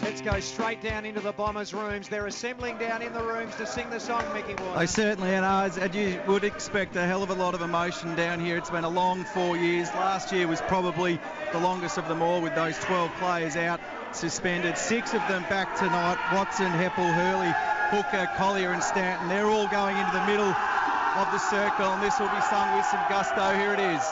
Let's go straight down into the Bombers' rooms. They're assembling down in the rooms to sing the song, Mickey Warner. They certainly are, as you would expect, a hell of a lot of emotion down here. It's been a long 4 years. Last year was probably the longest of them all, with those 12 players out suspended. 6 of them back tonight. Watson, Heppel, Hurley, Hooker, Collier and Stanton. They're all going into the middle of the circle, and this will be sung with some gusto. Here it is.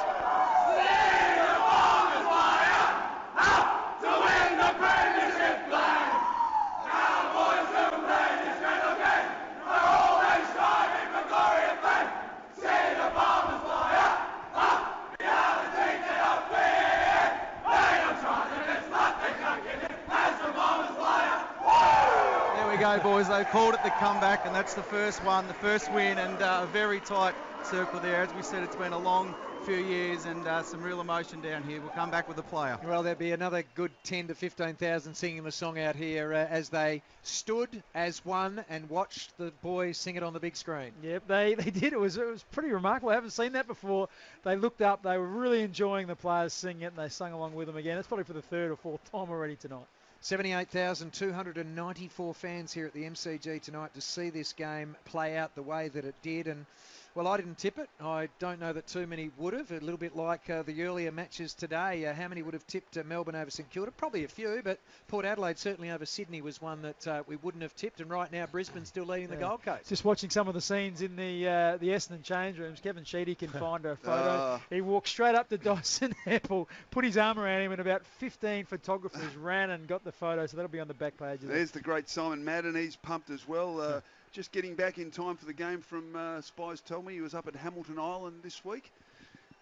Go, boys. They called it the comeback, and that's the first one, the first win, and a very tight circle there. As we said, it's been a long few years and some real emotion down here. We'll come back with the player. Well, there'll be another good 10 to 15,000 singing the song out here as they stood as one and watched the boys sing it on the big screen. Yep, they did. It was pretty remarkable. I haven't seen that before. They looked up, they were really enjoying the players singing it, and they sung along with them again. It's probably for the third or fourth time already tonight. 78,294 fans here at the MCG tonight to see this game play out the way that it did. And, well, I didn't tip it. I don't know that too many would have. A little bit like the earlier matches today. How many would have tipped Melbourne over St Kilda? Probably a few, but Port Adelaide certainly over Sydney was one that we wouldn't have tipped. And right now Brisbane's still leading the Gold Coast. Just watching some of the scenes in the Essendon change rooms, Kevin Sheedy can find a photo. He walked straight up to Dyson Heppel, put his arm around him, and about 15 photographers ran and got the photo, so that'll be on the back page. There's the great Simon Madden. He's pumped as well. Just getting back in time for the game from Spies Tell Me. He was up at Hamilton Island this week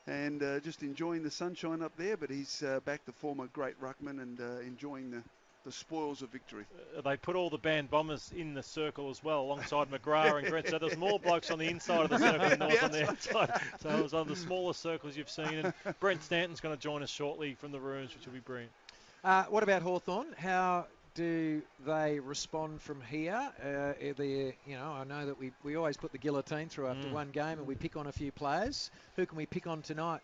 and just enjoying the sunshine up there, but he's back, the former great ruckman, and enjoying the spoils of victory. They put all the band Bombers in the circle as well, alongside McGrath and Grant. So there's more blokes on the inside of the circle than there was on the outside. So it was on the smaller circles you've seen. And Brent Stanton's going to join us shortly from the rooms, which will be brilliant. What about Hawthorn? How do they respond from here? I know that we always put the guillotine through after one game, and we pick on a few players. Who can we pick on tonight?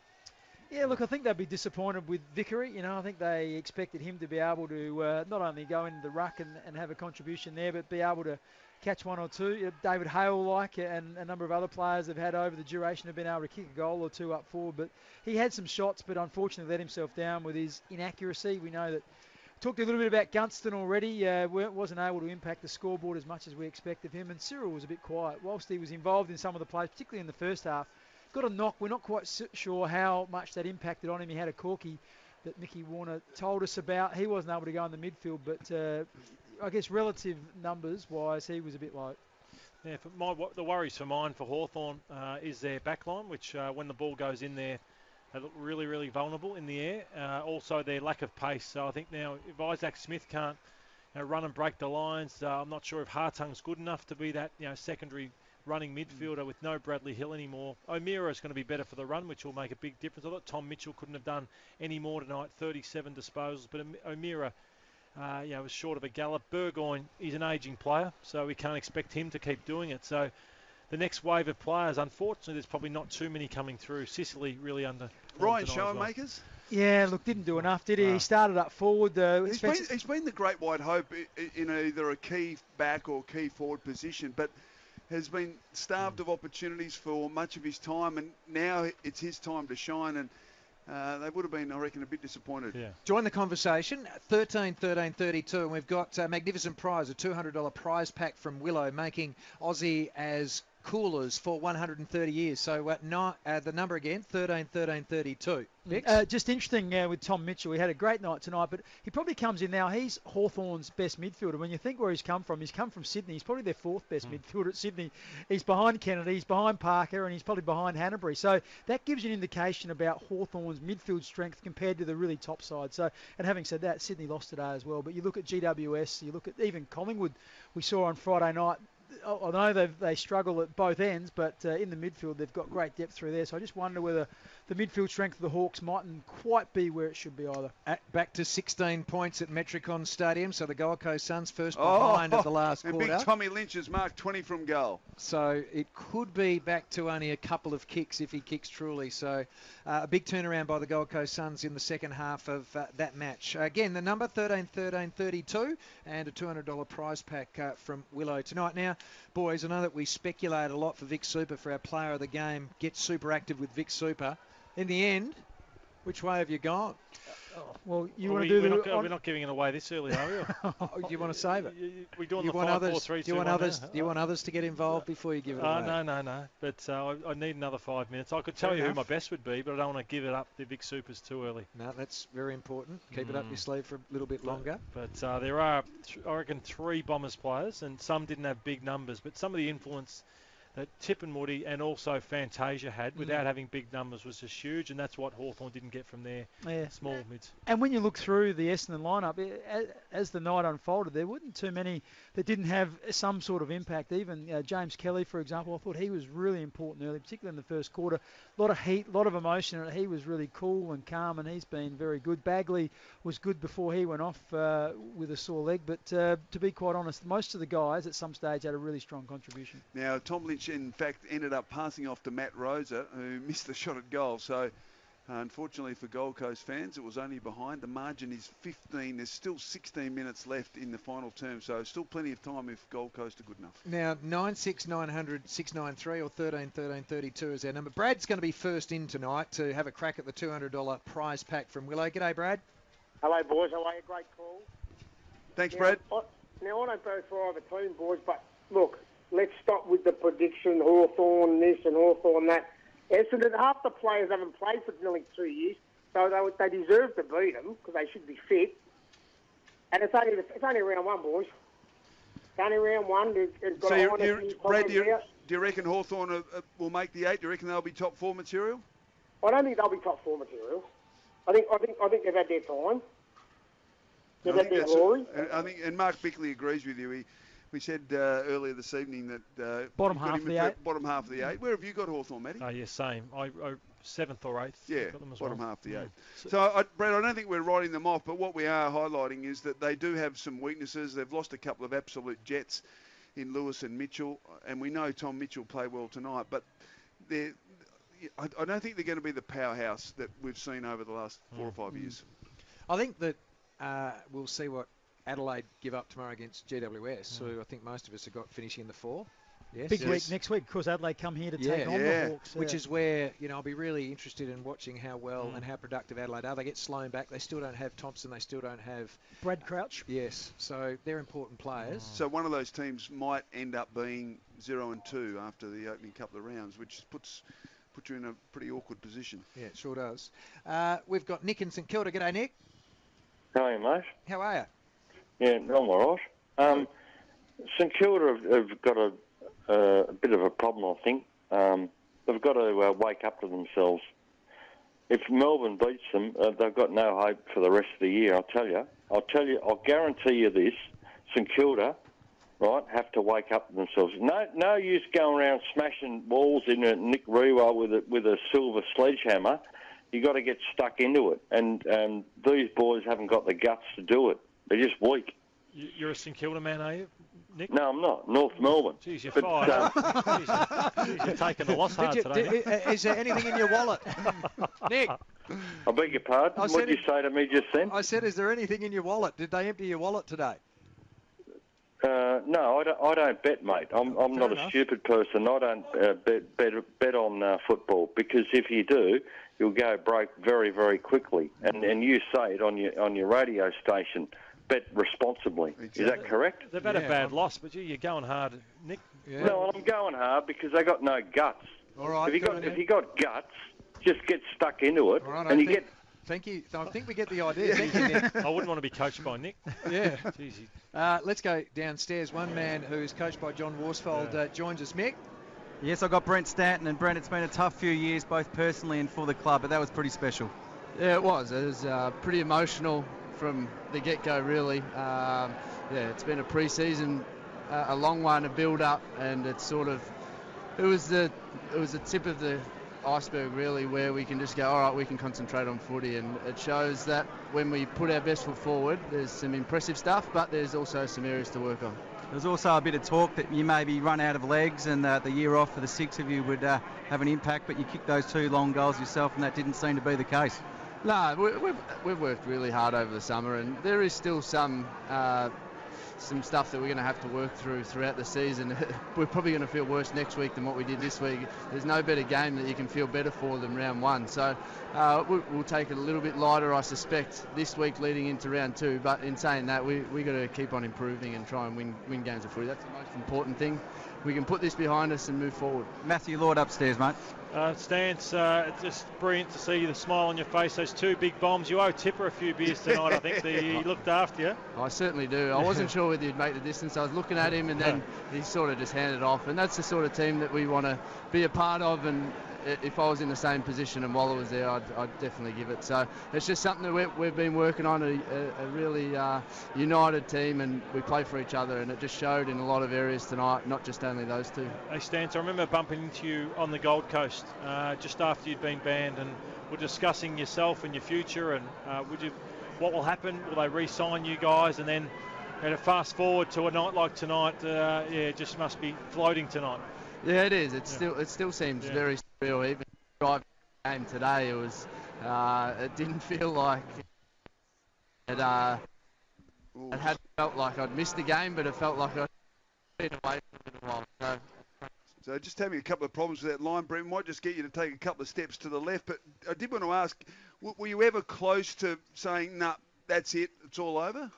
Yeah, look, I think they'd be disappointed with Vickery. I think they expected him to be able to not only go into the ruck and have a contribution there, but be able to catch one or two. David Hale, and a number of other players have had over the duration, have been able to kick a goal or two up forward. But he had some shots, but unfortunately let himself down with his inaccuracy. We know that. Talked a little bit about Gunston already. Wasn't able to impact the scoreboard as much as we expect of him. And Cyril was a bit quiet. Whilst he was involved in some of the plays, particularly in the first half, got a knock. We're not quite sure how much that impacted on him. He had a corky that Mickey Warner told us about. He wasn't able to go in the midfield, but I guess relative numbers-wise, he was a bit low. Yeah, the worries for mine for Hawthorn is their backline, which when the ball goes in there, they look really, really vulnerable in the air. Also, their lack of pace. So I think now if Isaac Smith can't run and break the lines, I'm not sure if Hartung's good enough to be that secondary running midfielder with no Bradley Hill anymore. O'Meara is going to be better for the run, which will make a big difference. I thought Tom Mitchell couldn't have done any more tonight, 37 disposals, but O'Meara was short of a gallop. Burgoyne is an ageing player, so we can't expect him to keep doing it. So the next wave of players, unfortunately, there's probably not too many coming through. Sicily really under. Ryan Showmakers? Yeah, look, didn't do enough, did he? No. He started up forward. He's been the great white hope in either a key back or key forward position, but has been starved of opportunities for much of his time, and now it's his time to shine, and they would have been, I reckon, a bit disappointed. Yeah. Join the conversation, 13-13-32, and we've got a magnificent prize, a $200 prize pack from Willow, making Aussie as coolers for 130 years. So the number again, 13-13-32. Just interesting with Tom Mitchell. He had a great night tonight, but he probably comes in now. He's Hawthorn's best midfielder. When you think where he's come from Sydney. He's probably their fourth best midfielder at Sydney. He's behind Kennedy, he's behind Parker, and he's probably behind Hanbury. So that gives you an indication about Hawthorn's midfield strength compared to the really top side. So, and having said that, Sydney lost today as well. But you look at GWS, you look at even Collingwood we saw on Friday night. I know they struggle at both ends, but in the midfield they've got great depth through there. So I just wonder whether the midfield strength of the Hawks mightn't quite be where it should be either. Back to 16 points at Metricon Stadium, so the Gold Coast Suns first behind of the last and quarter. Big Tommy Lynch has marked 20 from goal. So it could be back to only a couple of kicks if he kicks truly. So a big turnaround by the Gold Coast Suns in the second half of that match. Again, the number 13-13-32 and a $200 prize pack from Willow tonight. Now, boys, I know that we speculate a lot for Vic Super for our player of the game. Get super active with Vic Super. In the end, which way have you gone? Well, we're not giving it away this early, are we? Do you want to save it? We're doing the 5-4-3-2. Do you want others to get involved before you give it away? No. But I need another 5 minutes. I could tell you who my best would be, but I don't want to give it up the Vic Supers too early. No, that's very important. Keep it up your sleeve for a little bit longer. But there are, I reckon, 3 Bombers players, and some didn't have big numbers, but some of the influence that Tip and Moody and also Fantasia had without having big numbers was just huge, and that's what Hawthorn didn't get from their small mids. And when you look through the Essendon lineup, as the night unfolded, there weren't too many that didn't have some sort of impact. Even James Kelly, for example, I thought he was really important early, particularly in the first quarter. A lot of heat, a lot of emotion, and he was really cool and calm, and he's been very good. Bagley was good before he went off with a sore leg, but to be quite honest, most of the guys at some stage had a really strong contribution. Now, Tom Lynch, in fact, ended up passing off to Matt Rosa, who missed the shot at goal. So, unfortunately for Gold Coast fans, it was only behind. The margin is 15. There's still 16 minutes left in the final term, so still plenty of time if Gold Coast are good enough. Now, 96900 693 or 13-13-32 is our number. Brad's going to be first in tonight to have a crack at the $200 prize pack from Willow. G'day, Brad. Hello, boys. How are you? Great call. Thanks, Brad. I don't vote for either team, boys, but look, let's stop with the prediction, Hawthorn this and Hawthorn that. Essendon, half the players haven't played for nearly 2 years, so they deserve to beat them because they should be fit. And it's only round one, boys. It's only round one. Brad, do you reckon Hawthorn will make the 8? Do you reckon they'll be top 4 material? I don't think they'll be top 4 material. I think they've had their time. They've had their glory. And Mark Bickley agrees with you. We said earlier this evening that bottom half of the 8. Bottom half of the 8. Where have you got Hawthorn, Matty? Yeah, same. I 7th or 8th. Yeah, got them as bottom well. half of the 8. So, Brad, I don't think we're writing them off, but what we are highlighting is that they do have some weaknesses. They've lost a couple of absolute jets in Lewis and Mitchell, and we know Tom Mitchell played well tonight, but I don't think they're going to be the powerhouse that we've seen over the last 4 or 5 years. I think that we'll see what Adelaide give up tomorrow against GWS, who I think most of us have got finishing in the 4. Big week next week because Adelaide come here to take on the Hawks. Which is where, I'll be really interested in watching how well and how productive Adelaide are. They get Sloan back. They still don't have Thompson. They still don't have Brad Crouch. Yes, so they're important players. So one of those teams might end up being 0-2 after the opening couple of rounds, which puts you in a pretty awkward position. Yeah, it sure does. We've got Nick in St Kilda. G'day, Nick. How are you, mate? How are you? Yeah, I'm all right. St Kilda have got a bit of a problem, I think. They've got to wake up to themselves. If Melbourne beats them, they've got no hope for the rest of the year, I'll guarantee you this, St Kilda, right, have to wake up to themselves. No use going around smashing walls in a Nick Rewa with a silver sledgehammer. You got to get stuck into it. And these boys haven't got the guts to do it. They're just weak. You're a St Kilda man, are you, Nick? No, I'm not. North Melbourne. Jeez, you're fired. You're taking the loss hard today. Is there anything in your wallet? Nick? I beg your pardon? What did you say to me just then? I said, is there anything in your wallet? Did they empty your wallet today? No, I don't bet, mate. I'm not a stupid person. I don't bet on football because if you do, you'll go broke very, very quickly. And you say it on your radio station. Bet responsibly. Exactly. Is that correct? They've had a bad loss, but you're going hard, Nick. Yeah. No, I'm going hard because they got no guts. All right. If you got guts, just get stuck into it, right, and get. Thank you. I think we get the idea. Thank you, Nick. I wouldn't want to be coached by Nick. Yeah. Jeez. Let's go downstairs. One man who's coached by John Worsfold joins us, Mick. Yes, I got Brent Stanton, and Brent, it's been a tough few years, both personally and for the club, but that was pretty special. Yeah, it was. It was pretty emotional from the get-go, really. It's been a pre-season a long one, a build-up, and it was the tip of the iceberg really, where we can just go, all right, we can concentrate on footy, and it shows that when we put our best foot forward, there's some impressive stuff, but there's also some areas to work on. There's also a bit of talk that you maybe run out of legs and the year off for the 6 of you would have an impact, but you kicked those 2 long goals yourself, and that didn't seem to be the case. No, we've worked really hard over the summer, and there is still some stuff that we're going to have to work throughout the season. We're probably going to feel worse next week than what we did this week. There's no better game that you can feel better for than round 1. So we'll take it a little bit lighter, I suspect, this week leading into round 2. But in saying that, we got to keep on improving and try and win games of footy. That's the most important thing. We can put this behind us and move forward. Matthew Lord upstairs, mate. Stance, it's just brilliant to see the smile on your face. Those 2 big bombs. You owe Tipper a few beers tonight. I think he looked after you. I certainly do. I wasn't sure whether you'd make the distance. I was looking at him, and then he sort of just handed off. And that's the sort of team that we want to be a part of. And if I was in the same position and Waller was there, I'd definitely give it. So it's just something that we've been working on, a really united team, and we play for each other, and it just showed in a lot of areas tonight, not just only those 2. Hey Stance, I remember bumping into you on the Gold Coast just after you'd been banned, and we're discussing yourself and your future, and what will happen? Will they re-sign you guys? And then to fast forward to a night like tonight, it just must be floating tonight. Yeah, it is. It still seems very surreal. Even driving the game today, it didn't feel like it had felt like I'd missed the game, but it felt like I'd been away for a little while. So just having a couple of problems with that line, Brent, might just get you to take a couple of steps to the left. But I did want to ask, were you ever close to saying, nah, that's it, it's all over?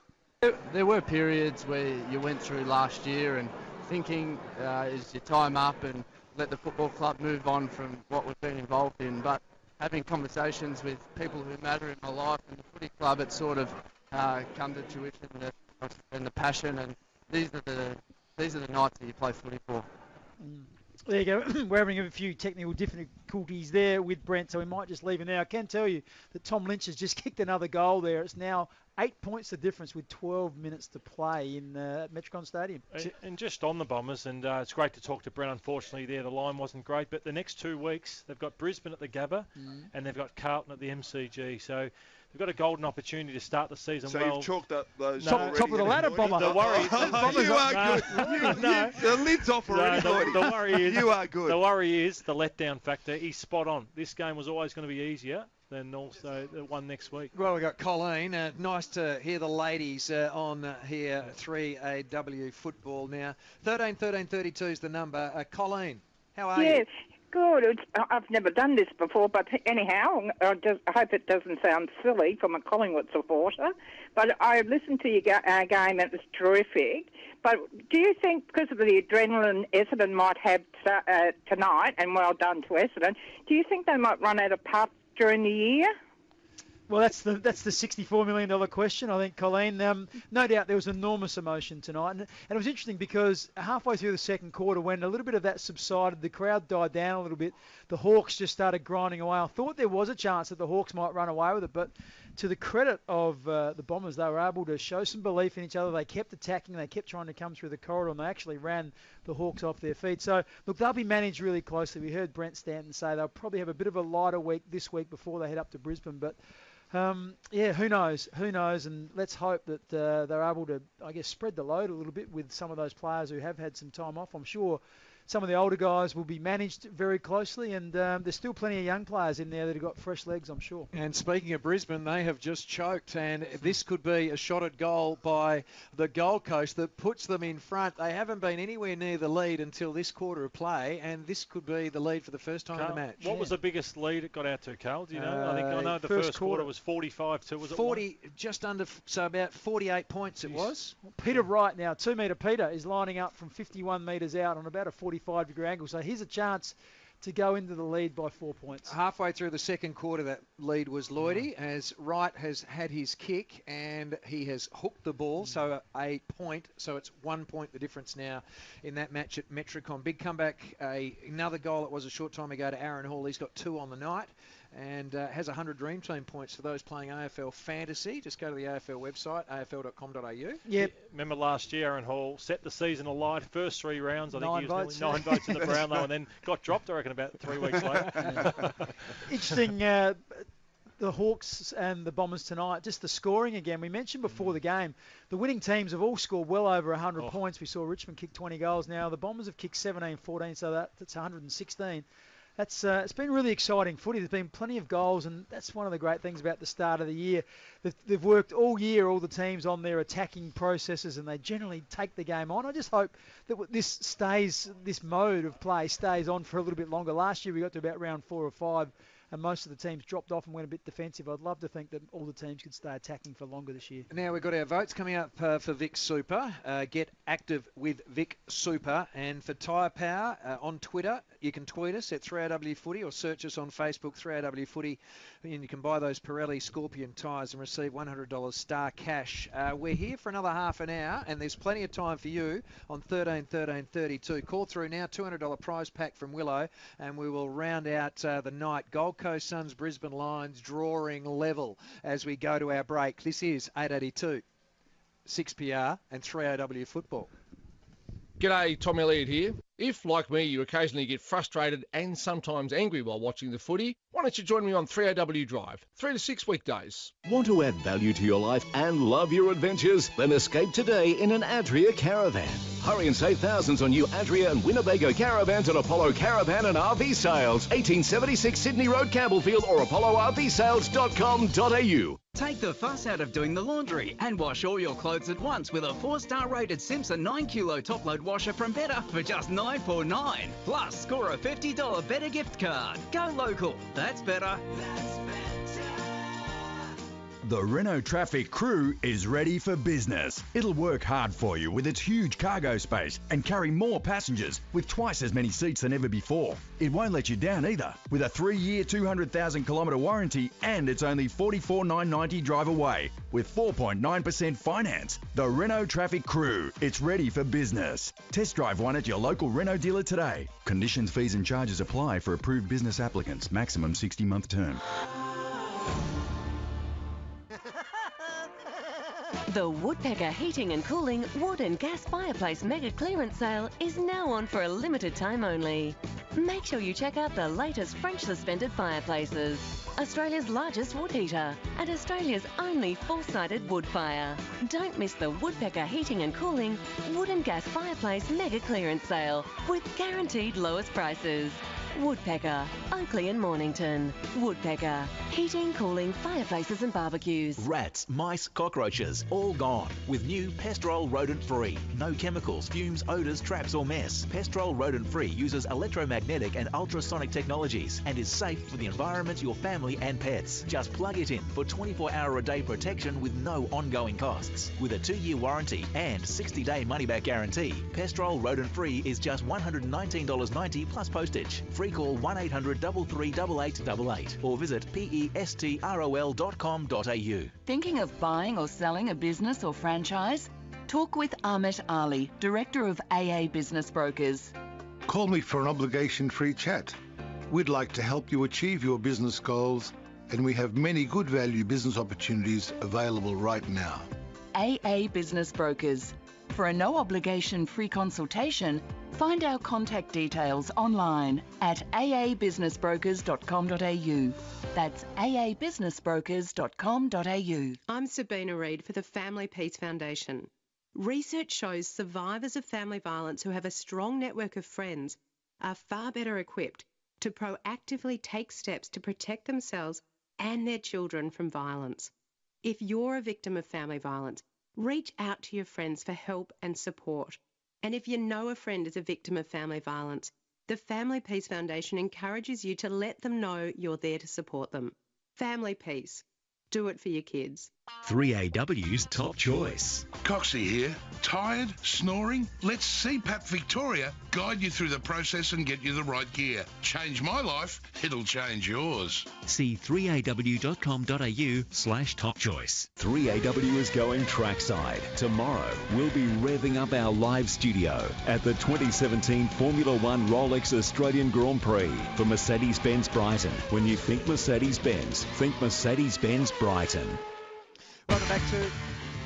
There were periods where you went through last year and thinking, is your time up, and let the football club move on from what we've been involved in. But having conversations with people who matter in my life and the footy club, it's sort of come to fruition, and the passion, and these are the nights that you play footy for. There you go. We're having a few technical difficulties there with Brent, so we might just leave it now. I can tell you that Tom Lynch has just kicked another goal there. It's now 8 points the difference with 12 minutes to play in Metricon Stadium. And just on the Bombers, and it's great to talk to Brent. Unfortunately, the line wasn't great, but the next 2 weeks they've got Brisbane at the Gabba, and they've got Carlton at the MCG. So they've got a golden opportunity to start the season well. So you've chalked up those. Top of the ladder, Bomber. The worry. You are good. The lid's off already. The worry is. You are good. The worry is the letdown factor. He's spot on. This game was always going to be easier than also the one next week. Well, we've got Colleen. Nice to hear the ladies on here, 3AW football now. 1332 is the number. Colleen, how are you? Yes, good. I've never done this before, but anyhow, I hope it doesn't sound silly from a Collingwood supporter. But I listened to your game, and it was terrific. But do you think, because of the adrenaline Essendon might have tonight, and well done to Essendon, do you think they might run out of pups during the year? Well, that's the $64 million question, I think, Colleen. No doubt there was enormous emotion tonight. And it was interesting because halfway through the second quarter, when a little bit of that subsided, the crowd died down a little bit, the Hawks just started grinding away. I thought there was a chance that the Hawks might run away with it, but to the credit of the Bombers, they were able to show some belief in each other. They kept attacking. They kept trying to come through the corridor, and they actually ran the Hawks off their feet. So, look, they'll be managed really closely. We heard Brent Stanton say they'll probably have a bit of a lighter week this week before they head up to Brisbane, but who knows? And let's hope that they're able to, I guess, spread the load a little bit with some of those players who have had some time off. I'm sure some of the older guys will be managed very closely, and there's still plenty of young players in there that have got fresh legs, I'm sure. And speaking of Brisbane, they have just choked, and this could be a shotted goal by the Gold Coast that puts them in front. They haven't been anywhere near the lead until this quarter of play, and this could be the lead for the first time in the match. What was the biggest lead it got out to, Carl? Do you know? I know the first quarter was 45-2. Was it 40, just under, so about 48 points. It was. Well, Peter Wright now, 2 metre Peter, is lining up from 51 metres out on about a 45-degree angle. So here's a chance to go into the lead by 4 points. Halfway through the second quarter, that lead was Lloydie, as Wright has had his kick and he has hooked the ball, so a point. So it's 1 point the difference now in that match at Metricon. Big comeback, another goal. It was a short time ago to Aaron Hall. He's got 2 on the night. and has 100 Dream Team points for those playing AFL Fantasy. Just go to the AFL website, afl.com.au. Yep. Remember last year, Aaron Hall set the season alight. First 3 rounds, I think he was votes, nearly 9 votes in the Brownlow, and then got dropped, I reckon, about 3 weeks later. Interesting, the Hawks and the Bombers tonight, just the scoring again. We mentioned before the game, the winning teams have all scored well over 100 points. We saw Richmond kick 20 goals now. The Bombers have kicked 17-14, so that's 116. It's been really exciting footy. There's been plenty of goals, and that's one of the great things about the start of the year. They've worked all year, all the teams, on their attacking processes, and they generally take the game on. I just hope that this mode of play stays on for a little bit longer. Last year we got to about round 4 or 5, and most of the teams dropped off and went a bit defensive. I'd love to think that all the teams could stay attacking for longer this year. Now we've got our votes coming up for Vic Super. Get active with Vic Super. And for Tyre Power on Twitter, you can tweet us at 3AW Footy or search us on Facebook, 3AW Footy, and you can buy those Pirelli Scorpion tyres and receive $100 star cash. We're here for another half an hour, and there's plenty of time for you on 13 13 32. Call through now, $200 prize pack from Willow, and we will round out the night. Gold Coast Suns, Brisbane Lions drawing level as we go to our break. This is 882, 6PR and 3AW Football. G'day, Tom Elliott here. If, like me, you occasionally get frustrated and sometimes angry while watching the footy, why don't you join me on 3AW Drive, 3 to 6 weekdays. Want to add value to your life and love your adventures? Then escape today in an Adria caravan. Hurry and save thousands on new Adria and Winnebago caravans at Apollo Caravan and RV Sales, 1876 Sydney Road, Campbellfield, or apollorvsales.com.au. Take the fuss out of doing the laundry and wash all your clothes at once with a 4-star rated Simpson 9kg top-load washer from Better for just $9.49. Plus, score a $50 Better gift card. Go local. That's better. The Renault Traffic Crew is ready for business. It'll work hard for you with its huge cargo space and carry more passengers with twice as many seats than ever before. It won't let you down either, with a 3-year, 200,000-kilometre warranty, and it's only $44,990 drive away with 4.9% finance. The Renault Traffic Crew, it's ready for business. Test drive one at your local Renault dealer today. Conditions, fees and charges apply for approved business applicants. Maximum 60-month term. The Woodpecker Heating and Cooling Wood and Gas Fireplace Mega Clearance Sale is now on for a limited time only. Make sure you check out the latest French suspended fireplaces, Australia's largest wood heater, and Australia's only full-sided wood fire. Don't miss the Woodpecker Heating and Cooling Wood and Gas Fireplace Mega Clearance Sale with guaranteed lowest prices. Woodpecker, Oakley and Mornington. Woodpecker, heating, cooling, fireplaces and barbecues. Rats, mice, cockroaches, all gone. With new Pestrol Rodent Free. No chemicals, fumes, odours, traps or mess. Pestrol Rodent Free uses electromagnetic and ultrasonic technologies and is safe for the environment, your family and pets. Just plug it in for 24-hour-a-day protection with no ongoing costs. With a 2-year warranty and 60-day money-back guarantee, Pestrol Rodent Free is just $119.90 plus postage. Free call 1800 338888 or visit pestrol.com.au. Thinking of buying or selling a business or franchise? Talk with Ahmet Ali, Director of AA Business Brokers. Call me for an obligation-free chat. We'd like to help you achieve your business goals, and we have many good value business opportunities available right now. AA Business Brokers. For a no-obligation free consultation, find our contact details online at aabusinessbrokers.com.au. That's aabusinessbrokers.com.au. I'm Sabina Reid for the Family Peace Foundation. Research shows survivors of family violence who have a strong network of friends are far better equipped to proactively take steps to protect themselves and their children from violence. If you're a victim of family violence, reach out to your friends for help and support. And if you know a friend is a victim of family violence, the Family Peace Foundation encourages you to let them know you're there to support them. Family Peace. Do it for your kids. 3AW's Top Choice. Coxie here. Tired? Snoring? Let CPAP Victoria guide you through the process and get you the right gear. Change my life, it'll change yours. See 3aw.com.au/Top Choice. 3AW is going trackside. Tomorrow, we'll be revving up our live studio at the 2017 Formula One Rolex Australian Grand Prix for Mercedes-Benz Brighton. When you think Mercedes-Benz, think Mercedes-Benz Brighton. Welcome back to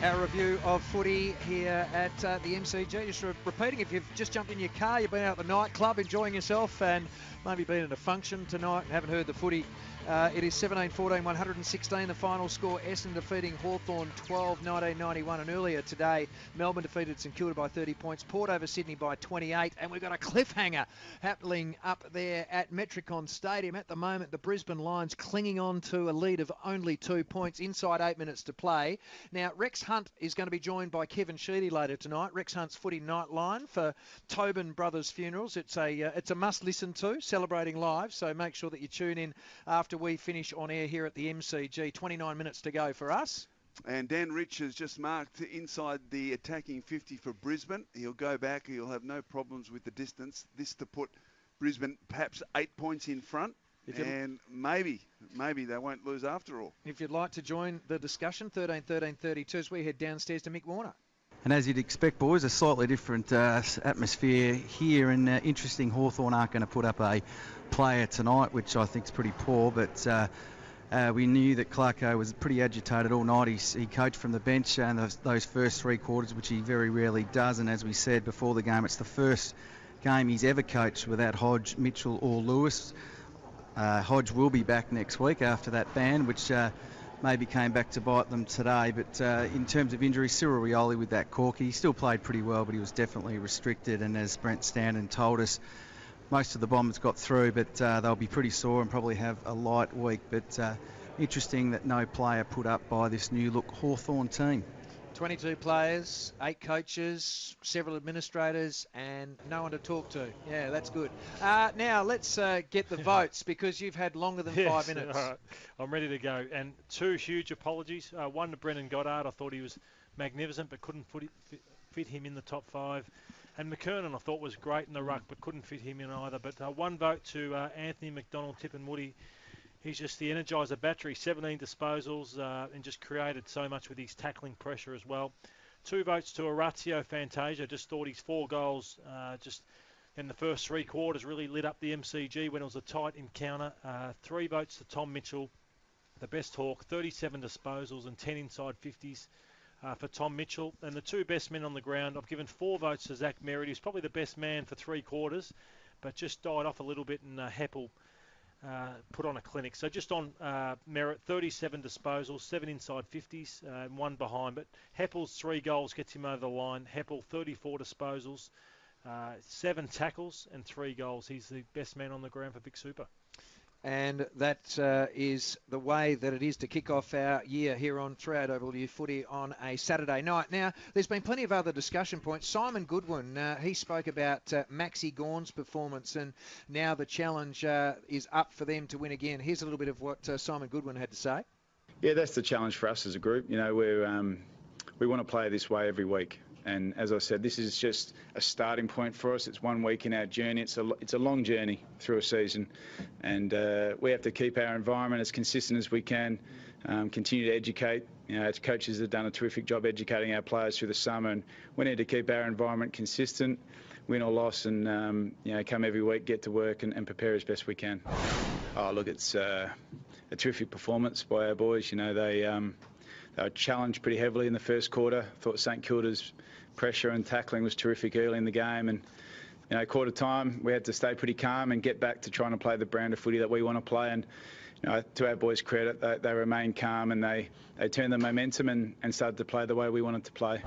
our review of footy here at the MCG. Just repeating, if you've just jumped in your car, you've been out at the nightclub enjoying yourself and maybe been at a function tonight and haven't heard the footy, it is 17-14, 116 the final score. Essendon defeating Hawthorn 12-19-91, and earlier today Melbourne defeated St Kilda by 30 points, Port over Sydney by 28, and we've got a cliffhanger happening up there at Metricon Stadium. At the moment, the Brisbane Lions clinging on to a lead of only 2 points inside 8 minutes to play. Now, Rex Hunt is going to be joined by Kevin Sheedy later tonight. Rex Hunt's Footy Nightline for Tobin Brothers Funerals. It's a must listen to, celebrating live, so make sure that you tune in after we finish on air here at the MCG. 29 minutes to go for us. And Dan Rich has just marked inside the attacking 50 for Brisbane. He'll go back. He'll have no problems with the distance. This to put Brisbane perhaps 8 points in front. And maybe they won't lose after all. If you'd like to join the discussion, 13-13-32 as we head downstairs to Mick Warner. And as you'd expect, boys, a slightly different atmosphere here, and interesting. Hawthorn aren't going to put up a player tonight, which I think is pretty poor, but we knew that Clarko was pretty agitated all night. He coached from the bench and those first 3 quarters, which he very rarely does, and as we said before the game, it's the first game he's ever coached without Hodge, Mitchell or Lewis. Hodge will be back next week after that ban, which maybe came back to bite them today. But in terms of injuries, Cyril Rioli with that cork, he still played pretty well, but he was definitely restricted. And as Brent Stanton told us, most of the Bombers got through, but they'll be pretty sore and probably have a light week. But interesting that no player put up by this new look Hawthorn team. 22 players, 8 coaches, several administrators, and no one to talk to. Yeah, that's good. Now, let's get the votes, because you've had longer than 5 minutes. All right. I'm ready to go. And 2 huge apologies. One to Brendan Goddard. I thought he was magnificent, but couldn't fit him in the top 5. And McKernan, I thought, was great in the ruck, but couldn't fit him in either. But 1 vote to Anthony McDonald, Tip and Woody. He's just the Energizer battery, 17 disposals, and just created so much with his tackling pressure as well. 2 votes to Orazio Fantasia. Just thought his 4 goals just in the first 3 quarters really lit up the MCG when it was a tight encounter. 3 votes to Tom Mitchell, the best hawk, 37 disposals and 10 inside 50s for Tom Mitchell. And the 2 best men on the ground, I've given 4 votes to Zach Merritt. He's probably the best man for 3 quarters, but just died off a little bit, and Heppel put on a clinic. So just on Merritt, 37 disposals, 7 inside 50s, and 1 behind. But Heppel's 3 goals gets him over the line. Heppel, 34 disposals, 7 tackles and 3 goals. He's the best man on the ground for Big Super. And that is the way that it is to kick off our year here on 3AW Footy on a Saturday night. Now, there's been plenty of other discussion points. Simon Goodwin, he spoke about Maxi Gawn's performance, and now the challenge is up for them to win again. Here's a little bit of what Simon Goodwin had to say. Yeah, that's the challenge for us as a group. You know, we want to play this way every week. And as I said, this is just a starting point for us. It's 1 week in our journey. It's a long journey through a season. And we have to keep our environment as consistent as we can, continue to educate. You know, our coaches have done a terrific job educating our players through the summer. And we need to keep our environment consistent, win or loss, and come every week, get to work and prepare as best we can. Oh, look, it's a terrific performance by our boys. You know, they were challenged pretty heavily in the first quarter. I thought St Kilda's pressure and tackling was terrific early in the game, and quarter time we had to stay pretty calm and get back to trying to play the brand of footy that we want to play. And to our boys' credit, they remained calm and they turned the momentum and started to play the way we wanted to play.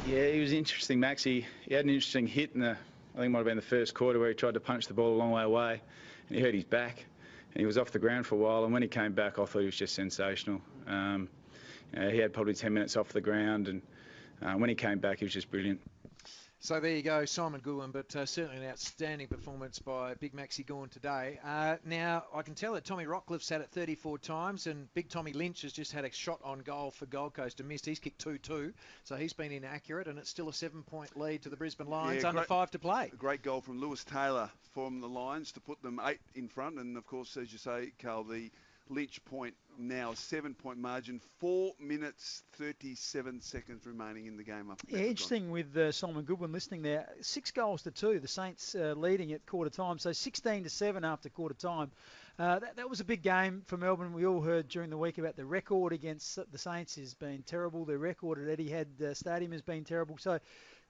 Yeah, he was interesting, Max. He had an interesting hit in I think it might have been the first quarter, where he tried to punch the ball a long way away and he hurt his back and he was off the ground for a while, and when he came back I thought he was just sensational. He had probably 10 minutes off the ground, and when he came back, he was just brilliant. So there you go, Simon Goodwin, but certainly an outstanding performance by Big Maxi Gawn today. Now, I can tell that Tommy Rockliffe's had it 34 times, and Big Tommy Lynch has just had a shot on goal for Gold Coast and missed. He's kicked 2-2, so he's been inaccurate, and it's still a 7-point lead to the Brisbane Lions, under 5 to play. A great goal from Lewis Taylor from the Lions to put them 8 in front, and of course, as you say, Carl, the Lynch point now, 7-point margin, 4 minutes 37 seconds remaining in the game. Yeah, interesting with Simon Goodwin listening there. 6 goals to 2, the Saints leading at quarter time, so 16-7 after quarter time. That was a big game for Melbourne. We all heard during the week about the record against the Saints has been terrible. Their record at Etihad Stadium has been terrible. So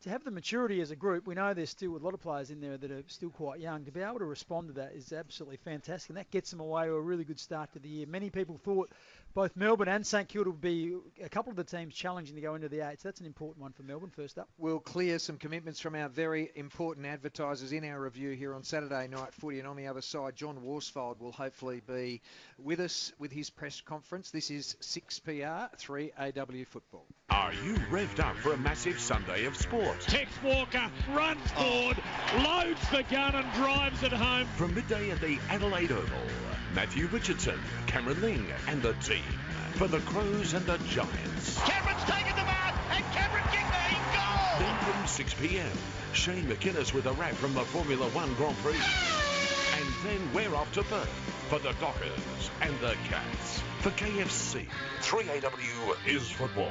to have the maturity as a group, we know there's still a lot of players in there that are still quite young. To be able to respond to that is absolutely fantastic, and that gets them away to a really good start to the year. Many people thought both Melbourne and St Kilda would be a couple of the teams challenging to go into the 8, so that's an important one for Melbourne first up. We'll clear some commitments from our very important advertisers in our review here on Saturday Night Footy, and on the other side, John Worsfold will hopefully be with us with his press conference. This is 6PR, 3AW Football. Are you revved up for a massive Sunday of sport? Tex Walker runs forward, loads the gun and drives it home. From midday at the Adelaide Oval, Matthew Richardson, Cameron Ling and the team for the Crows and the Giants. Cameron's taken the mark and Cameron Gigby, goal! Then from 6 p.m, Shane McInnes with a wrap from the Formula One Grand Prix. And then we're off to Perth for the Dockers and the Cats. For KFC, 3AW is football.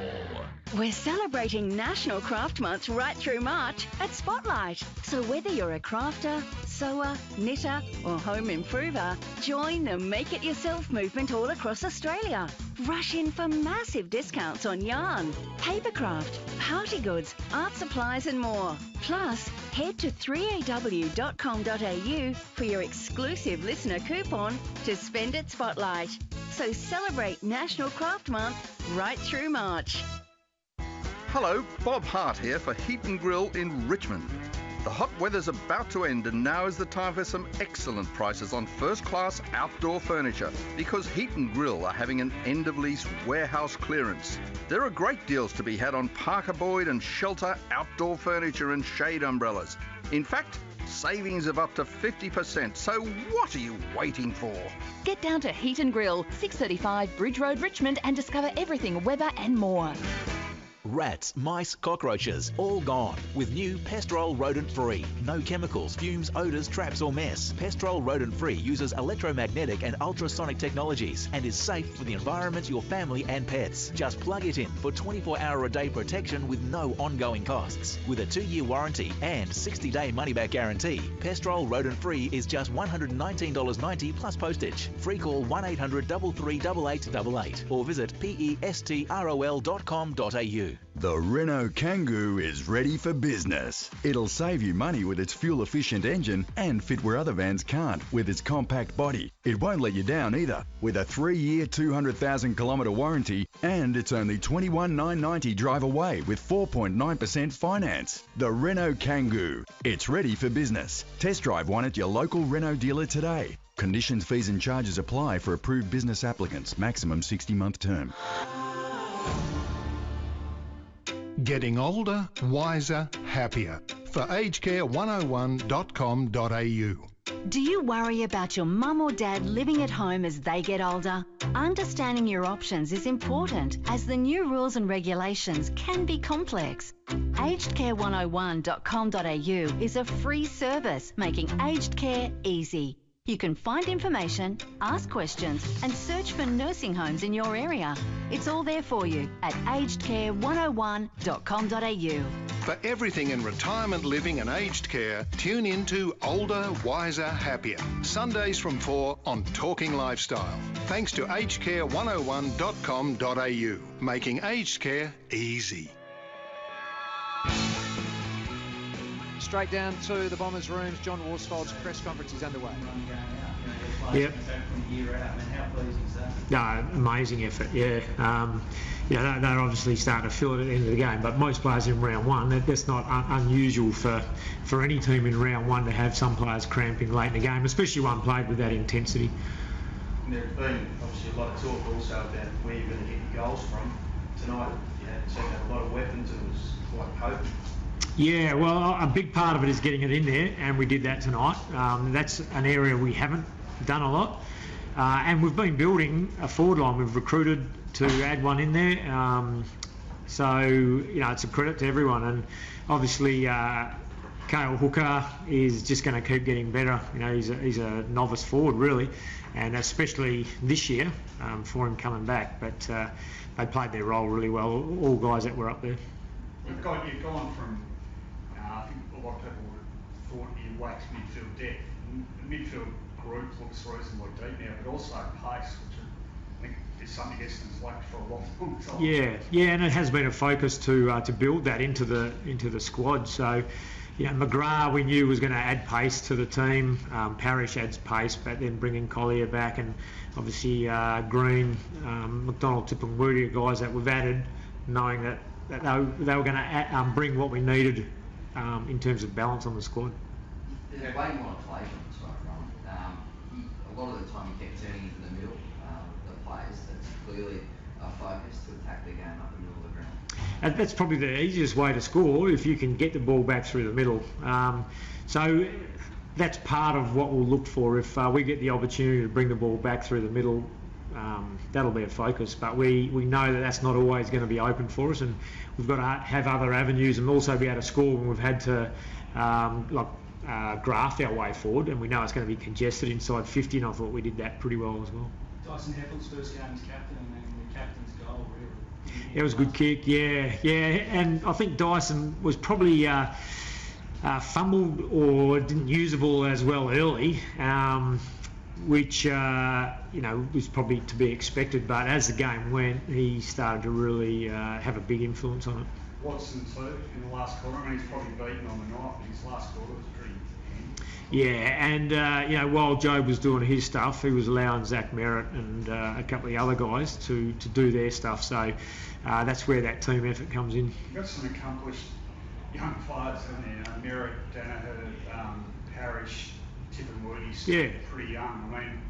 We're celebrating National Craft Month right through March at Spotlight. So whether you're a crafter, sewer, knitter or home improver, join the Make It Yourself movement all across Australia. Rush in for massive discounts on yarn, papercraft, party goods, art supplies and more. Plus, head to 3aw.com.au for your exclusive listener coupon to spend at Spotlight. So celebrate National Craft Month right through March. Hello, Bob Hart here for Heat and Grill in Richmond. The hot weather's about to end and now is the time for some excellent prices on first-class outdoor furniture because Heat and Grill are having an end-of-lease warehouse clearance. There are great deals to be had on Parker Boyd and Shelter outdoor furniture and shade umbrellas. In fact, savings of up to 50%, so what are you waiting for? Get down to Heat and Grill, 635 Bridge Road, Richmond, and discover everything Weber and more. Rats, mice, cockroaches, all gone. With new Pestrol Rodent Free. No chemicals, fumes, odours, traps or mess. Pestrol Rodent Free uses electromagnetic and ultrasonic technologies and is safe for the environment, your family and pets. Just plug it in for 24-hour-a-day protection with no ongoing costs. With a 2-year warranty and 60-day money-back guarantee, Pestrol Rodent Free is just $119.90 plus postage. Free call 1-800-338888 or visit pestrol.com.au. The Renault Kangoo is ready for business. It'll save you money with its fuel-efficient engine and fit where other vans can't with its compact body. It won't let you down either, with a 3-year, 200,000-kilometre warranty, and it's only $21,990 drive away with 4.9% finance. The Renault Kangoo. It's ready for business. Test drive one at your local Renault dealer today. Conditions, fees and charges apply for approved business applicants. Maximum 60-month term. Getting older, wiser, happier. For agecare101.com.au. Do you worry about your mum or dad living at home as they get older? Understanding your options is important as the new rules and regulations can be complex. agedcare101.com.au is a free service making aged care easy. You can find information, ask questions and search for nursing homes in your area. It's all there for you at agedcare101.com.au. For everything in retirement living and aged care, tune in to Older, Wiser, Happier. Sundays from 4 on Talking Lifestyle. Thanks to agedcare101.com.au. Making aged care easy. Straight down to the Bombers' rooms. John Worsfold's press conference is underway. Yep. No, amazing effort, yeah. They're obviously starting to feel it at the end of the game, but most players in round one, that's not unusual for any team in round one to have some players cramping late in the game, especially one played with that intensity. And there's been obviously a lot of talk also about where you're going to get your goals from. Tonight, you seemed to have a lot of weapons and it was quite potent. Yeah, well, a big part of it is getting it in there, and we did that tonight. That's an area we haven't done a lot. And we've been building a forward line. We've recruited to add one in there. So, it's a credit to everyone. And obviously, Kale Hooker is just going to keep getting better. He's a novice forward, really, and especially this year for him coming back. But they played their role really well, all guys that were up there. You've gone from, I think a lot of people would have thought you waxed midfield depth. The midfield group looks reasonably deep now, but also pace, which I think is something Essendon's lacked for a long time. Yeah, and it has been a focus to build that into the squad. So, McGrath we knew was going to add pace to the team. Parrish adds pace, but then bringing Collier back, and obviously Green, McDonald, Tipungwuti are guys that we've added, knowing that they were going to bring what we needed in terms of balance on the squad. There's way more play from the strike run. A lot of the time you kept turning into the middle, the players. That's clearly a focus to attack the game up the middle of the ground. And that's probably the easiest way to score if you can get the ball back through the middle. So that's part of what we'll look for. If we get the opportunity to bring the ball back through the middle, that'll be a focus. But we know that that's not always going to be open for us, and we've got to have other avenues and also be able to score when we've had to graft our way forward, and we know it's going to be congested inside 50, and I thought we did that pretty well as well. Dyson Heppel's first game as captain, and then the captain's goal, really. It was a good kick, yeah, and I think Dyson was probably fumbled or didn't use the ball as well early, which was probably to be expected. But as the game went, he started to really have a big influence on it. Watson too in the last quarter. I mean, he's probably beaten on the night, but his last quarter was pretty. Yeah, and while Job was doing his stuff, he was allowing Zach Merritt and a couple of the other guys to do their stuff. So that's where that team effort comes in. You've got some accomplished young players in there. Merritt, Danaher, Parrish, Tipungwuti's pretty young. I mean,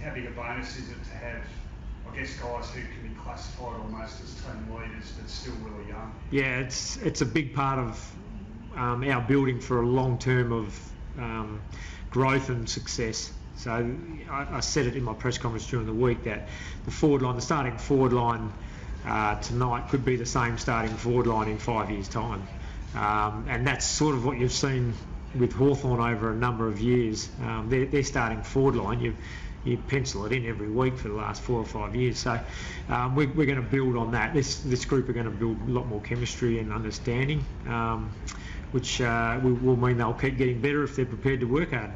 how big a bonus is it to have, I guess, guys who can be classified almost as team leaders but still really young? Yeah, it's a big part of our building for a long term of growth and success. So I said it in my press conference during the week that the starting forward line tonight could be the same starting forward line in 5 years' time. And that's sort of what you've seen with Hawthorn over a number of years. Their starting forward line, you pencil it in every week for the last 4 or 5 years. So we're going to build on that. This group are going to build a lot more chemistry and understanding, which will mean they'll keep getting better if they're prepared to work hard.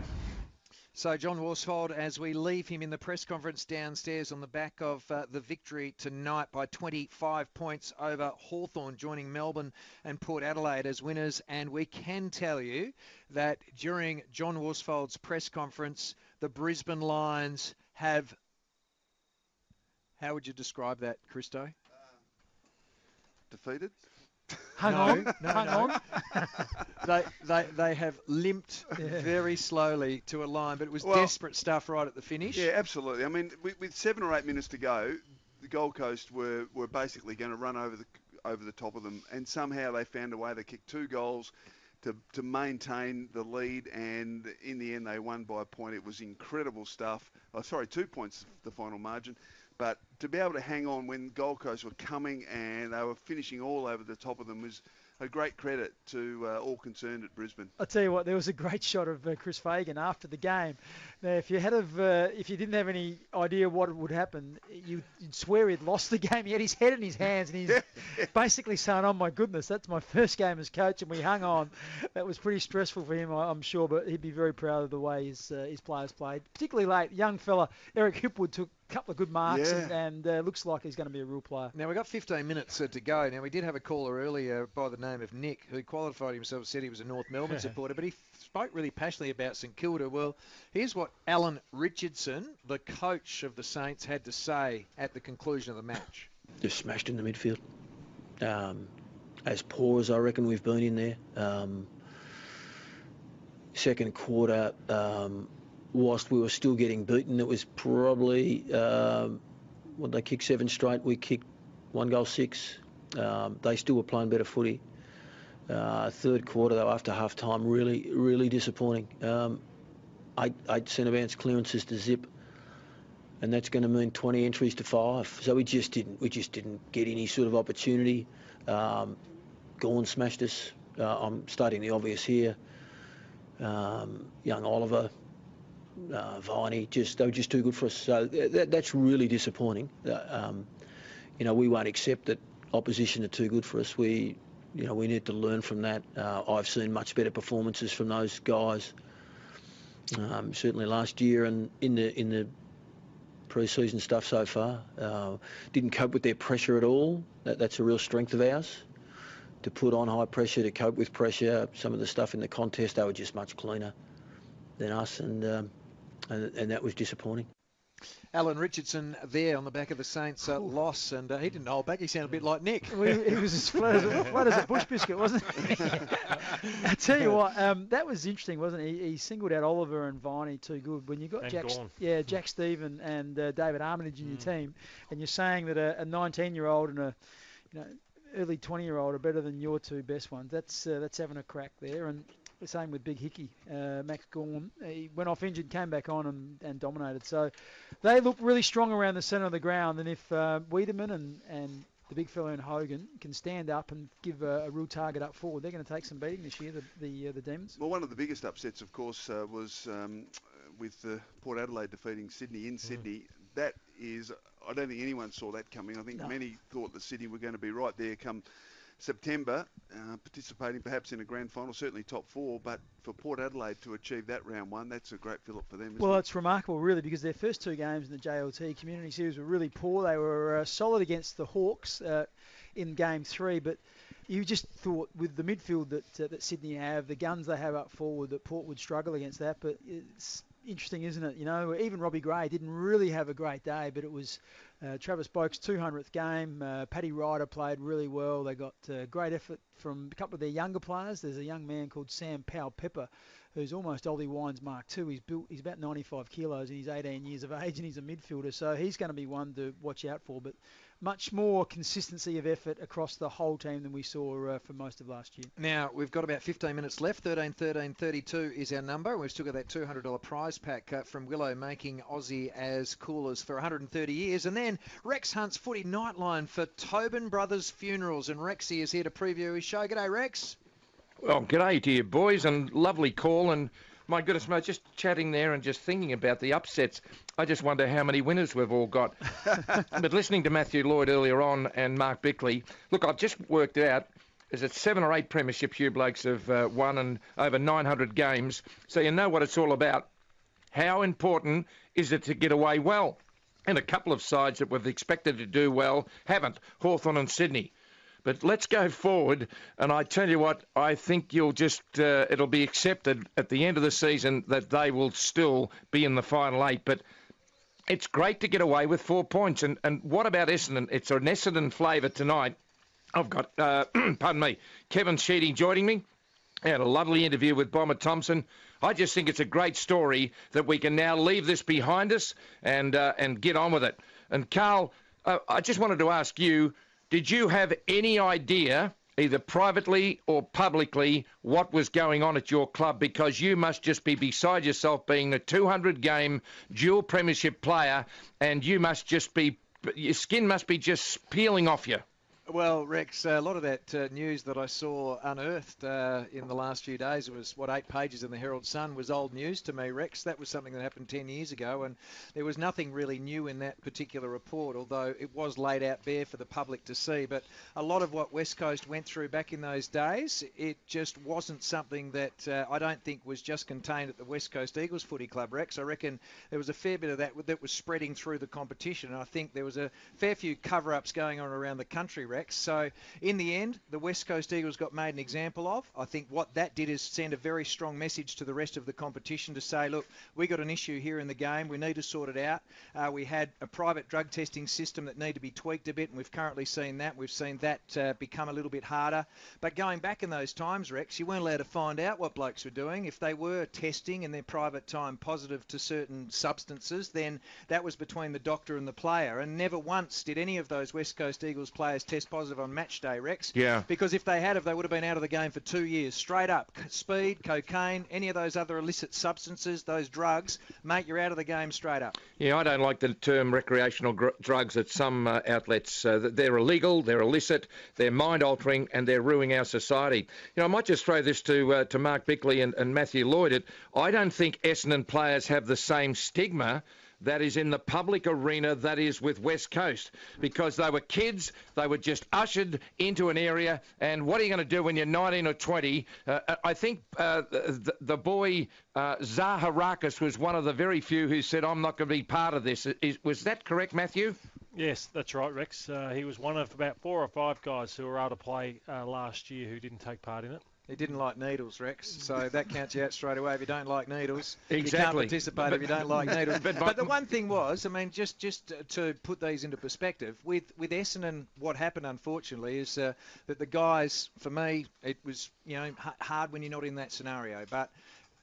So John Worsfold, as we leave him in the press conference downstairs on the back of the victory tonight by 25 points over Hawthorn, joining Melbourne and Port Adelaide as winners. And we can tell you that during John Worsfold's press conference, the Brisbane Lions have... How would you describe that, Christo? Defeated? Hang on. They have limped very slowly to a line, but it was desperate stuff right at the finish. Yeah, absolutely. I mean, with 7 or 8 minutes to go, the Gold Coast were basically going to run over the top of them, and somehow they found a way to kick 2 goals to maintain the lead, and in the end they won by a point. It was incredible stuff. 2 points, the final margin. But to be able to hang on when Gold Coast were coming and they were finishing all over the top of them was a great credit to all concerned at Brisbane. I'll tell you what, there was a great shot of Chris Fagan after the game. Now, if you didn't have any idea what would happen, you'd swear he'd lost the game. He had his head in his hands and he's basically saying, "Oh my goodness, that's my first game as coach," and we hung on. That was pretty stressful for him, I'm sure, but he'd be very proud of the way his players played, particularly late. Young fella Eric Hipwood took a couple of good marks and looks like he's going to be a real player. Now, we've got 15 minutes to go. Now, we did have a caller earlier by the name of Nick who qualified himself, said he was a North Melbourne supporter, but he spoke really passionately about St Kilda. Well, here's what Alan Richardson, the coach of the Saints, had to say at the conclusion of the match. Just smashed in the midfield. As poor as I reckon we've been in there. Second quarter, whilst we were still getting beaten, it was probably, they kicked 7 straight, we kicked 1 goal 6. They still were playing better footy. Third quarter, though, after half-time, really disappointing. 8 centre-bounce clearances to zip, and that's going to mean 20 entries to 5. So we just didn't get any sort of opportunity. Gawn smashed us. I'm stating the obvious here. Young Oliver, Viney, they were just too good for us. So that's really disappointing. We won't accept that opposition are too good for us. We need to learn from that. I've seen much better performances from those guys. Certainly last year and in the pre-season stuff so far. Didn't cope with their pressure at all. That's a real strength of ours. To put on high pressure, to cope with pressure. Some of the stuff in the contest, they were just much cleaner than us, and that was disappointing. Alan Richardson there on the back of the Saints loss, and he didn't hold back. He sounded a bit like Nick. He was as flat as a bush biscuit, wasn't he? I tell you what, that was interesting, wasn't it? He singled out Oliver and Viney too good. When you got Jack Stephen and David Armitage in your team, and you're saying that a 19-year-old and a early 20-year-old are better than your two best ones. That's having a crack there. And the same with Big Hickey, Max Gawn. He went off injured, came back on and dominated. So they look really strong around the centre of the ground. And if Wiedemann and the big fellow in Hogan can stand up and give a real target up forward, they're going to take some beating this year, the Demons. Well, one of the biggest upsets, of course, was with Port Adelaide defeating Sydney in Sydney. That is, I don't think anyone saw that coming. I think many thought that Sydney were going to be right there come September, participating perhaps in a grand final, certainly top 4, but for Port Adelaide to achieve that round 1, that's a great fillip for them, isn't it? It's remarkable, really, because their first 2 games in the JLT Community Series were really poor. They were solid against the Hawks in Game 3, but you just thought with the midfield that Sydney have, the guns they have up forward, that Port would struggle against that, but it's interesting, isn't it? Even Robbie Gray didn't really have a great day, but it was Travis Boak's 200th game. Paddy Ryder played really well. They got great effort from a couple of their younger players. There's a young man called Sam Powell-Pepper, who's almost Ollie Wines Mark II. He's about 95 kilos and he's 18 years of age and he's a midfielder, so he's going to be one to watch out for. But much more consistency of effort across the whole team than we saw for most of last year. Now, we've got about 15 minutes left. 13-13-32 is our number. We've still got that $200 prize pack from Willow, making Aussie as coolers for 130 years. And then Rex Hunt's Footy Nightline for Tobin Brothers Funerals. And Rexy is here to preview his show. G'day, Rex. Well, g'day to you, boys, and lovely call. And my goodness, mate, just chatting there and just thinking about the upsets, I just wonder how many winners we've all got. But listening to Matthew Lloyd earlier on and Mark Bickley, look, I've just worked out, is it 7 or 8 premierships you blokes have won and over 900 games, so you know what it's all about. How important is it to get away well? And a couple of sides that we've expected to do well haven't, Hawthorn and Sydney. But let's go forward, and I tell you what, I think you'll just, it'll be accepted at the end of the season that they will still be in the final 8. But it's great to get away with 4 points. And what about Essendon? It's an Essendon flavour tonight. I've got, pardon me, Kevin Sheedy joining me. I had a lovely interview with Bomber Thompson. I just think it's a great story that we can now leave this behind us and get on with it. And Carl, I just wanted to ask you, did you have any idea, either privately or publicly, what was going on at your club? Because you must just be beside yourself being a 200-game dual premiership player, and you must just be, your skin must be just peeling off you. Well, Rex, a lot of that news that I saw unearthed in the last few days, it was, 8 pages in the Herald Sun, was old news to me, Rex. That was something that happened 10 years ago, and there was nothing really new in that particular report, although it was laid out bare for the public to see. But a lot of what West Coast went through back in those days, it just wasn't something that I don't think was just contained at the West Coast Eagles Footy Club, Rex. I reckon there was a fair bit of that was spreading through the competition, and I think there was a fair few cover-ups going on around the country, Rex. So in the end, the West Coast Eagles got made an example of. I think what that did is send a very strong message to the rest of the competition to say, look, we got an issue here in the game. We need to sort it out. We had a private drug testing system that needed to be tweaked a bit, and we've currently seen that. We've seen that become a little bit harder. But going back in those times, Rex, you weren't allowed to find out what blokes were doing. If they were testing in their private time positive to certain substances, then that was between the doctor and the player. And never once did any of those West Coast Eagles players test test positive on match day, Rex. Yeah. Because if they had, they would have been out of the game for 2 years. Straight up. Speed, cocaine, any of those other illicit substances, those drugs, mate, you're out of the game straight up. Yeah, I don't like the term recreational drugs at some outlets. They're illegal, they're illicit, they're mind-altering, and they're ruining our society. I might just throw this to Mark Bickley and Matthew Lloyd. I don't think Essendon players have the same stigma that is in the public arena, that is with West Coast, because they were kids, they were just ushered into an area, and what are you going to do when you're 19 or 20? I think the boy Zaharakis was one of the very few who said, I'm not going to be part of this. Was that correct, Matthew? Yes, that's right, Rex. He was one of about 4 or 5 guys who were able to play last year who didn't take part in it. He didn't like needles, Rex, so that counts you out straight away. If you don't like needles, exactly. You can't participate if you don't like needles. But the one thing was, just to put these into perspective, with Essendon, what happened, unfortunately, is that the guys, for me, it was hard when you're not in that scenario. But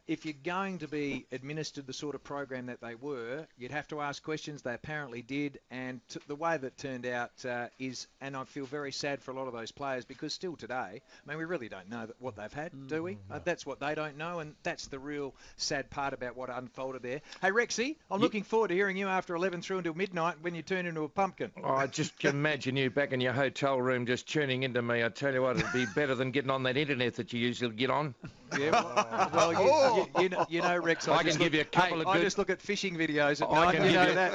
if you're going to be administered the sort of program that they were, you'd have to ask questions. They apparently did, and the way that turned out is, and I feel very sad for a lot of those players, because still today, we really don't know what they've had, do we? No. That's what they don't know, and that's the real sad part about what unfolded there. Hey, Rexy, I'm looking forward to hearing you after 11 through until midnight when you turn into a pumpkin. Oh, I just can imagine you back in your hotel room just tuning into me. I tell you what, it'd be better than getting on that internet that you usually get on. Yeah, you know, Rex, I just look at fishing videos at night.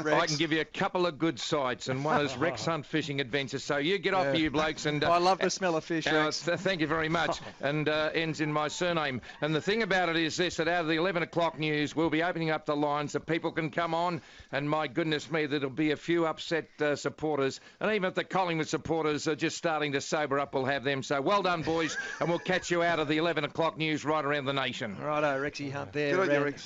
Rex. I can give you a couple of good sites, and one is Rex Hunt Fishing Adventures. So you get off, you blokes. And I love the smell of fish, Rex. Thank you very much. And ends in my surname. And the thing about it is this, that out of the 11 o'clock news, we'll be opening up the lines so people can come on. And my goodness me, there'll be a few upset supporters. And even if the Collingwood supporters are just starting to sober up, we'll have them. So well done, boys. And we'll catch you out of the 11 o'clock news right around the nation. Righto, Rexy Hunt there.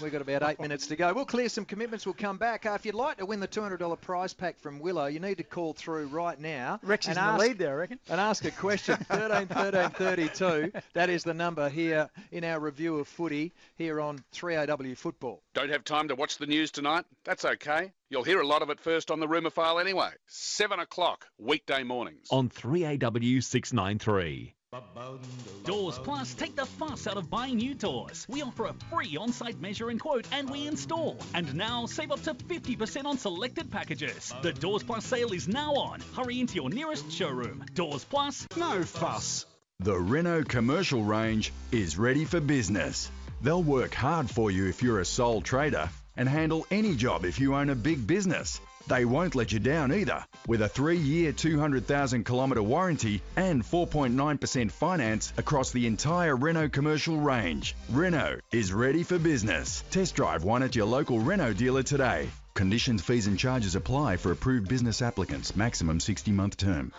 We've got about 8 minutes to go. We'll clear some commitments. We'll come back. If you'd like to win the $200 prize pack from Willow, you need to call through right now. Rexy's in the lead there, I reckon. And ask a question. 13 13 32. That is the number here in our review of footy here on 3AW Football. Don't have time to watch the news tonight? That's okay. You'll hear a lot of it first on the Rumour File anyway. 7 o'clock, weekday mornings. On 3AW 693. Doors Plus take the fuss out of buying new doors. We offer a free on-site measure and quote, and we install. And now save up to 50% on selected packages. The Doors Plus sale is now on. Hurry into your nearest showroom. Doors Plus, no fuss. The Renault commercial range is ready for business. They'll work hard for you if you're a sole trader and handle any job if you own a big business. They won't let you down either, with a 3-year, 200,000 kilometre warranty and 4.9% finance across the entire Renault commercial range. Renault is ready for business. Test drive one at your local Renault dealer today. Conditions, fees and charges apply for approved business applicants. Maximum 60-month term.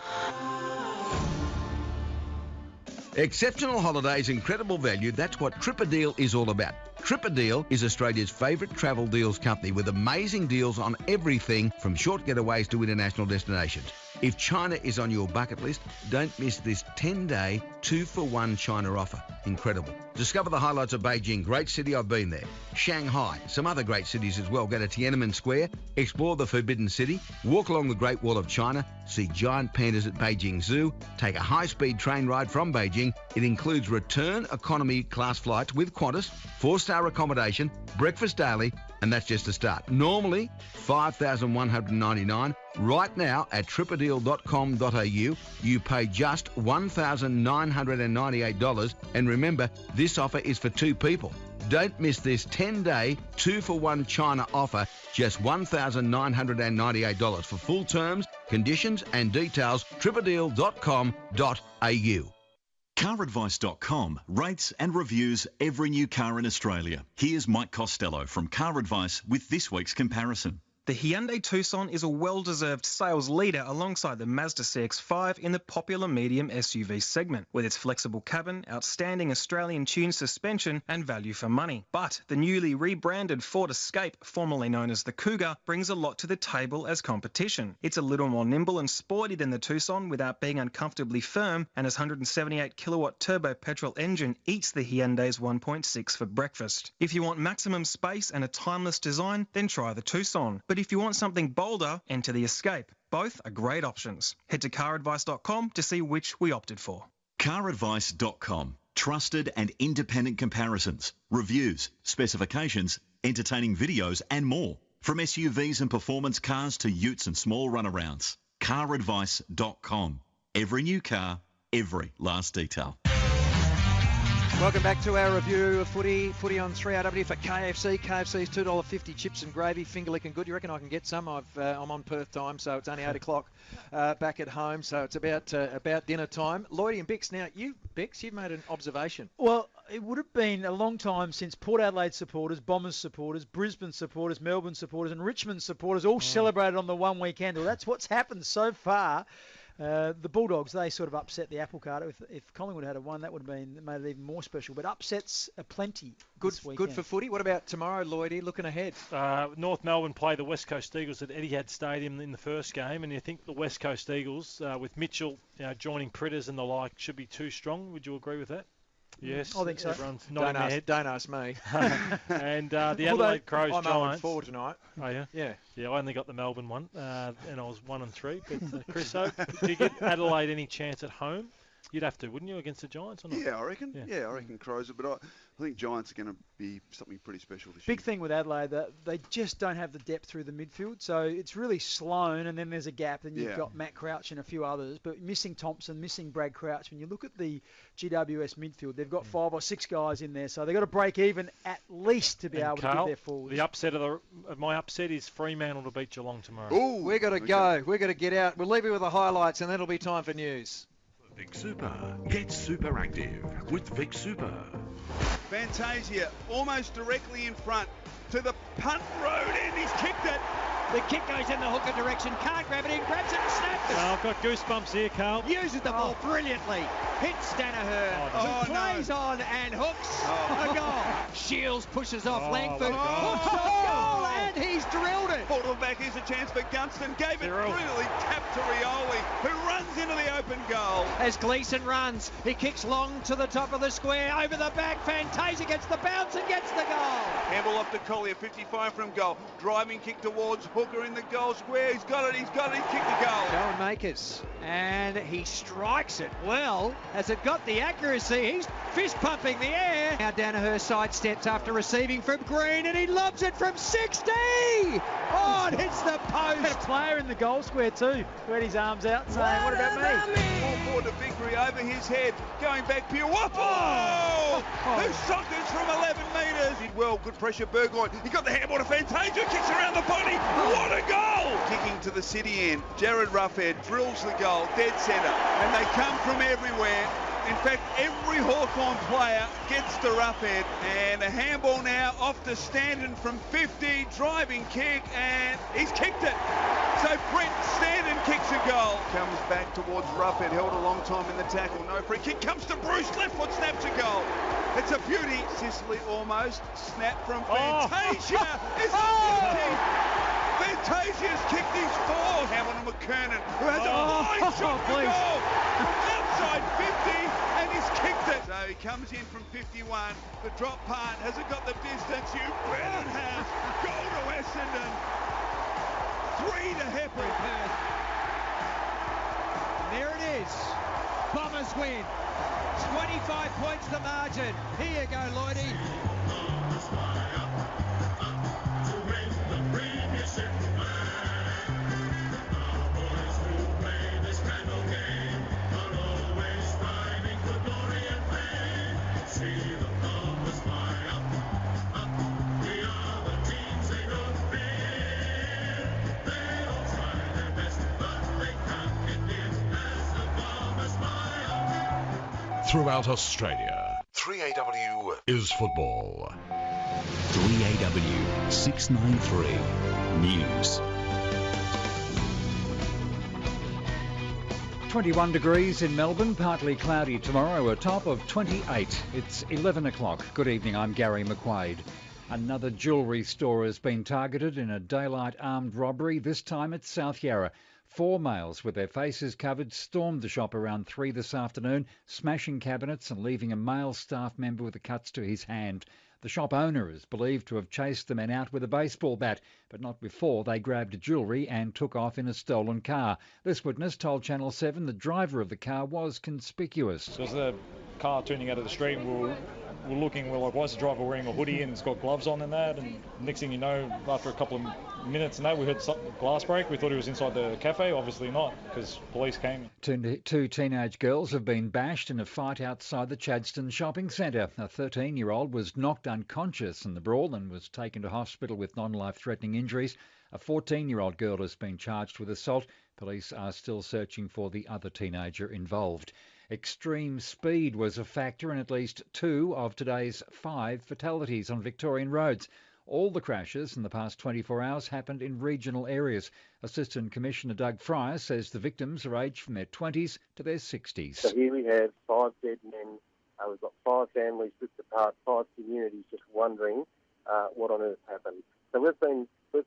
Exceptional holidays, incredible value, that's what TripADeal is all about. TripADeal is Australia's favourite travel deals company with amazing deals on everything from short getaways to international destinations. If China is on your bucket list, don't miss this 10-day 2-for-1 China offer. Incredible. Discover the highlights of Beijing, great city, I've been there. Shanghai, some other great cities as well. Go to Tiananmen Square, explore the Forbidden City, walk along the Great Wall of China, see giant pandas at Beijing Zoo, take a high-speed train ride from Beijing. It includes return economy class flights with Qantas, 4-star accommodation, breakfast daily, and that's just a start. Normally, $5,199. Right now at tripadeal.com.au, you pay just $1,998. And remember, this offer is for 2 people. Don't miss this 10-day 2-for-1 China offer, just $1,998. For full terms, conditions and details, tripadeal.com.au. CarAdvice.com rates and reviews every new car in Australia. Here's Mike Costello from Car Advice with this week's comparison. The Hyundai Tucson is a well-deserved sales leader alongside the Mazda CX-5 in the popular medium SUV segment, with its flexible cabin, outstanding Australian-tuned suspension and value for money. But the newly rebranded Ford Escape, formerly known as the Cougar, brings a lot to the table as competition. It's a little more nimble and sporty than the Tucson without being uncomfortably firm, and its 178 kilowatt turbo petrol engine eats the Hyundai's 1.6 for breakfast. If you want maximum space and a timeless design, then try the Tucson. But if you want something bolder, enter the Escape. Both are great options. Head to caradvice.com to see which we opted for. Caradvice.com. Trusted and independent comparisons, reviews, specifications, entertaining videos and more. From SUVs and performance cars to utes and small runarounds. Caradvice.com. Every new car, every last detail. Welcome back to our review of footy on 3RW for KFC. KFC's $2.50 chips and gravy, finger licking good. You reckon I can get some? I'm on Perth time, so it's only 8 o'clock back at home, so it's about dinner time. Lloydie and Bix, now you've made an observation. Well, it would have been a long time since Port Adelaide supporters, Bombers supporters, Brisbane supporters, Melbourne supporters and Richmond supporters all celebrated on the one weekend. Well, that's what's happened so far. The Bulldogs, they sort of upset the apple cart. If Collingwood had won, that would have made it even more special. But upsets are plenty. Good for footy. What about tomorrow, Lloydie? Looking ahead. North Melbourne play the West Coast Eagles at Etihad Stadium in the first game, and you think the West Coast Eagles, with Mitchell joining Pritters and the like, should be too strong. Would you agree with that? Yes, I think so. Everyone's nodding their head. Don't ask me. And the Adelaide Crows I'm Giants. 0-4 tonight. Oh yeah, yeah. I only got the Melbourne one, and I was 1-3. But Chris, so do you give Adelaide any chance at home? You'd have to, wouldn't you, against the Giants or not? Yeah, I reckon. Yeah, I reckon Crows, but I think Giants are going to be something pretty special this year. Big thing with Adelaide, that they just don't have the depth through the midfield, so it's really Sloan, and then there's a gap, and you've got Matt Crouch and a few others, but missing Thompson, missing Brad Crouch. When you look at the GWS midfield, they've got 5 or 6 guys in there, so they've got to break even at least to be able to get their forwards. The upset of my upset is Fremantle to beat Geelong tomorrow. Ooh, we've got to go. We've got to get out. We'll leave you with the highlights, and then it'll be time for news. Vic Super. Get super active with Vic Super. Fantasia almost directly in front to the punt road, and he's kicked it. The kick goes in the hooker direction. Can't grab it in. Grabs it and snaps it. I've got goosebumps here, Carl. Uses the ball brilliantly. Hits Danaher. Who plays on and hooks a goal. Shields pushes off Langford. Hooks a goal, and he's drilled it. Ball back. Here's a chance for Gunston. Gave it brilliantly. Tapped to Rioli, who runs into the open goal. As Gleeson runs, he kicks long to the top of the square. Over the back. Fantasia gets the bounce and gets the goal. Campbell off to Collier. 55 from goal. Driving kick towards Hooker in the goal square. He's got it. He's kicked the goal. Joan Makers. And he strikes it well. Has it got the accuracy? He's fist pumping the air. Now Danaher sidesteps after receiving from Green, and he lobs it from 60. Oh, it hits the post. Had a player in the goal square too, who had his arms out saying, what about me? Ball forward to Vickery over his head. Going back, Piawapa. Who socked it from 11 metres. Did well. Good pressure, Burgoyne. He got the handball to Fantasia. Kicks around the body. What a goal. Kicking to the city end. Jared Ruffhead drills the goal. Dead centre. And they come from everywhere. In fact, every Hawthorn player gets to Ruffhead. And a handball now off to Standen from 50. Driving kick, and he's kicked it. So Brent Standen kicks a goal. Comes back towards Ruffhead. Held a long time in the tackle. No free kick. Comes to Bruce. Left foot snaps a goal. It's a beauty. Sicily almost. Snap from Fantasia. It's a beauty. Fantasia's kicked his fourth. Hamilton McKernan, who has a fine shot for goal. Outside 50, and he's kicked it. So he comes in from 51. The drop part hasn't got the distance. You bet it has. Goal to Essendon. 3 to Hepburn. And there it is. Bombers win. 25 points the margin. Here you go, Lloydie. Throughout Australia, 3AW is football. 3AW 693 News. 21 degrees in Melbourne, partly cloudy tomorrow, a top of 28. It's 11 o'clock. Good evening, I'm Gary McQuaid. Another jewellery store has been targeted in a daylight armed robbery, this time at South Yarra. 4 males with their faces covered stormed the shop around 3 this afternoon, smashing cabinets and leaving a male staff member with the cuts to his hand. The shop owner is believed to have chased the men out with a baseball bat, but not before they grabbed jewellery and took off in a stolen car. This witness told Channel 7 the driver of the car was conspicuous. So as the car turning out of the street, we're looking, we're like, why is the driver wearing a hoodie and he's got gloves on and that? And next thing you know, after a couple of minutes and that, we heard glass break. We thought he was inside the cafe. Obviously not, because police came. Two teenage girls have been bashed in a fight outside the Chadstone shopping centre. A 13-year-old was knocked unconscious in the brawl and was taken to hospital with non-life-threatening injuries. A 14-year-old girl has been charged with assault. Police are still searching for the other teenager involved. Extreme speed was a factor in at least 2 of today's 5 fatalities on Victorian roads. All the crashes in the past 24 hours happened in regional areas. Assistant Commissioner Doug Fryer says the victims are aged from their 20s to their 60s. So here we have 5 dead men. We've got 5 families ripped apart, 5 communities just wondering what on earth happened. So we've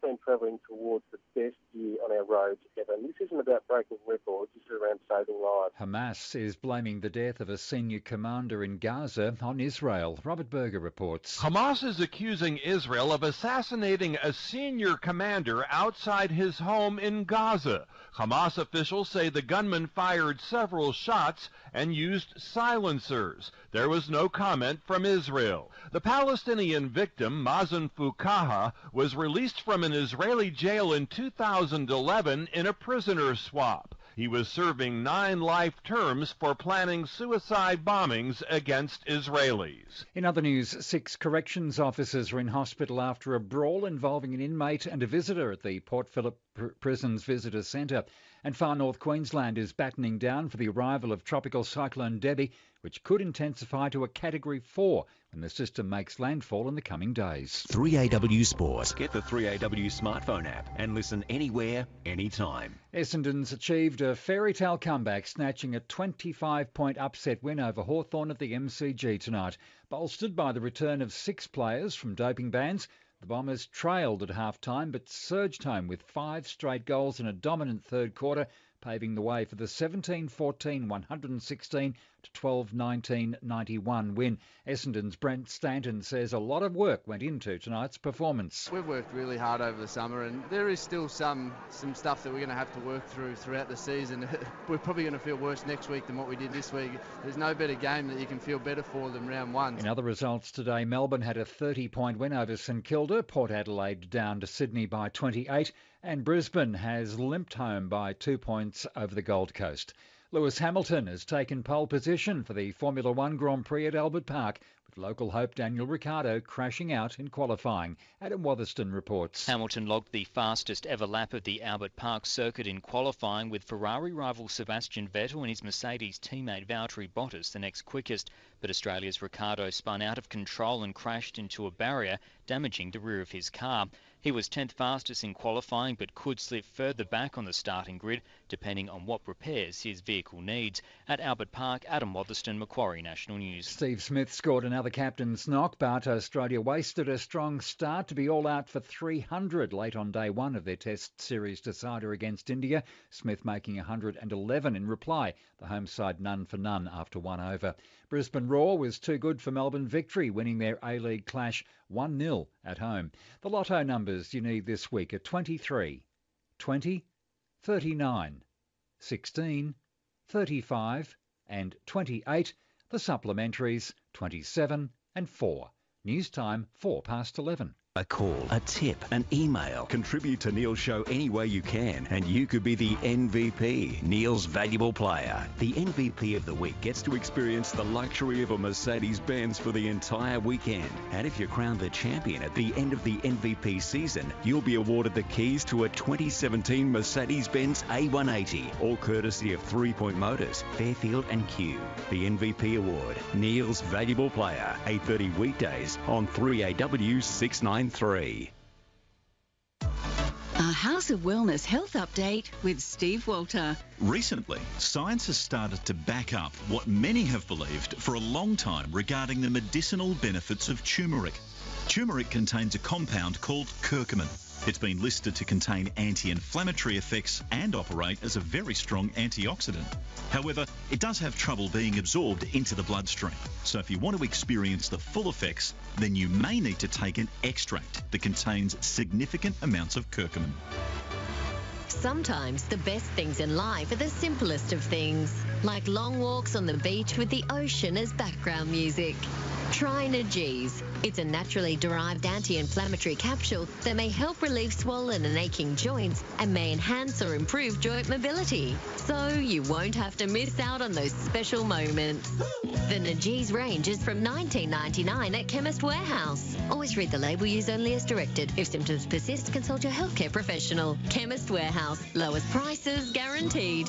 been travelling towards the best year on our roads ever. And this isn't about breaking records, this is around saving lives. Hamas is blaming the death of a senior commander in Gaza on Israel. Robert Berger reports. Hamas is accusing Israel of assassinating a senior commander outside his home in Gaza. Hamas officials say the gunman fired several shots and used silencers. There was no comment from Israel. The Palestinian victim, Mazen Fukaha, was released from an Israeli jail in 2011 in a prisoner swap. He was serving 9 life terms for planning suicide bombings against Israelis. In other news, 6 corrections officers are in hospital after a brawl involving an inmate and a visitor at the Port Phillip Prison's Visitor Centre. And far north Queensland is battening down for the arrival of Tropical Cyclone Debbie, which could intensify to a Category 4 when the system makes landfall in the coming days. 3AW Sports. Get the 3AW smartphone app and listen anywhere, anytime. Essendon's achieved a fairy tale comeback, snatching a 25-point upset win over Hawthorn at the MCG tonight. Bolstered by the return of 6 players from doping bans, the Bombers trailed at half-time but surged home with 5 straight goals in a dominant third quarter, paving the way for the 17-14 116 to 12-19 91 win. Essendon's Brent Stanton says a lot of work went into tonight's performance. We've worked really hard over the summer and there is still some stuff that we're going to have to work throughout the season. We're probably going to feel worse next week than what we did this week. There's no better game that you can feel better for than round 1. In other results today, Melbourne had a 30-point win over St Kilda, Port Adelaide down to Sydney by 28, and Brisbane has limped home by 2 points over the Gold Coast. Lewis Hamilton has taken pole position for the Formula One Grand Prix at Albert Park, with local hope Daniel Ricciardo crashing out in qualifying. Adam Watherston reports. Hamilton logged the fastest ever lap of the Albert Park circuit in qualifying, with Ferrari rival Sebastian Vettel and his Mercedes teammate Valtteri Bottas the next quickest. But Australia's Ricciardo spun out of control and crashed into a barrier, damaging the rear of his car. He was 10th fastest in qualifying but could slip further back on the starting grid depending on what repairs his vehicle needs. At Albert Park, Adam Watherston, Macquarie National News. Steve Smith scored another captain's knock, but Australia wasted a strong start to be all out for 300 late on day 1 of their Test Series decider against India. Smith making 111 in reply. The home side none for none after 1 over. Brisbane Roar was too good for Melbourne victory, winning their A-League clash 1-0 at home. The lotto numbers you need this week are 23, 20, 39, 16, 35 and 28. The supplementaries 27 and 4. News time 11:04. A call, a tip, an email. Contribute to Neil's show any way you can, and you could be the MVP, Neil's valuable player. The MVP of the week gets to experience the luxury of a Mercedes-Benz for the entire weekend. And if you're crowned the champion at the end of the MVP season, you'll be awarded the keys to a 2017 Mercedes-Benz A180, all courtesy of 3 Point Motors, Fairfield and Q. The MVP award, Neil's valuable player, 8:30 weekdays on 3AW 693. A House of Wellness health update with Steve Walter. Recently, science has started to back up what many have believed for a long time regarding the medicinal benefits of turmeric. Turmeric contains a compound called curcumin. It's been listed to contain anti-inflammatory effects and operate as a very strong antioxidant. However, it does have trouble being absorbed into the bloodstream. So if you want to experience the full effects, then you may need to take an extract that contains significant amounts of curcumin. Sometimes the best things in life are the simplest of things, like long walks on the beach with the ocean as background music. Try Najeez. It's a naturally derived anti-inflammatory capsule that may help relieve swollen and aching joints and may enhance or improve joint mobility, so you won't have to miss out on those special moments. The Najeez range is from $19.99 at Chemist Warehouse. Always read the label, use only as directed. If symptoms persist, consult your healthcare professional. Chemist Warehouse. Lowest prices guaranteed.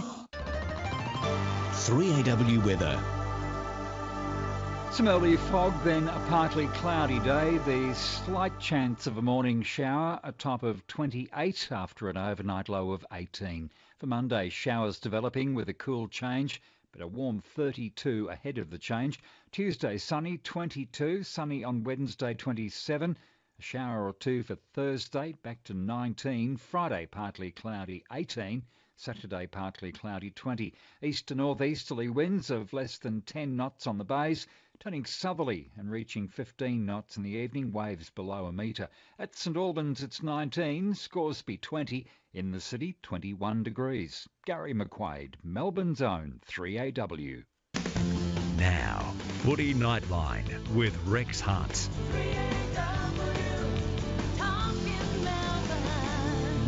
3AW weather. Some early fog, then a partly cloudy day. The slight chance of a morning shower, a top of 28 after an overnight low of 18. For Monday, showers developing with a cool change, but a warm 32 ahead of the change. Tuesday, sunny, 22. Sunny on Wednesday, 27. A shower or two for Thursday, back to 19. Friday, partly cloudy, 18. Saturday, partly cloudy, 20. East to northeasterly winds of less than 10 knots on the bays, turning southerly and reaching 15 knots in the evening, waves below a metre. At St Albans it's 19, Scoresby 20, in the city 21 degrees. Gary McQuaid, Melbourne's own 3AW. Now, Footy Nightline with Rex Hunt.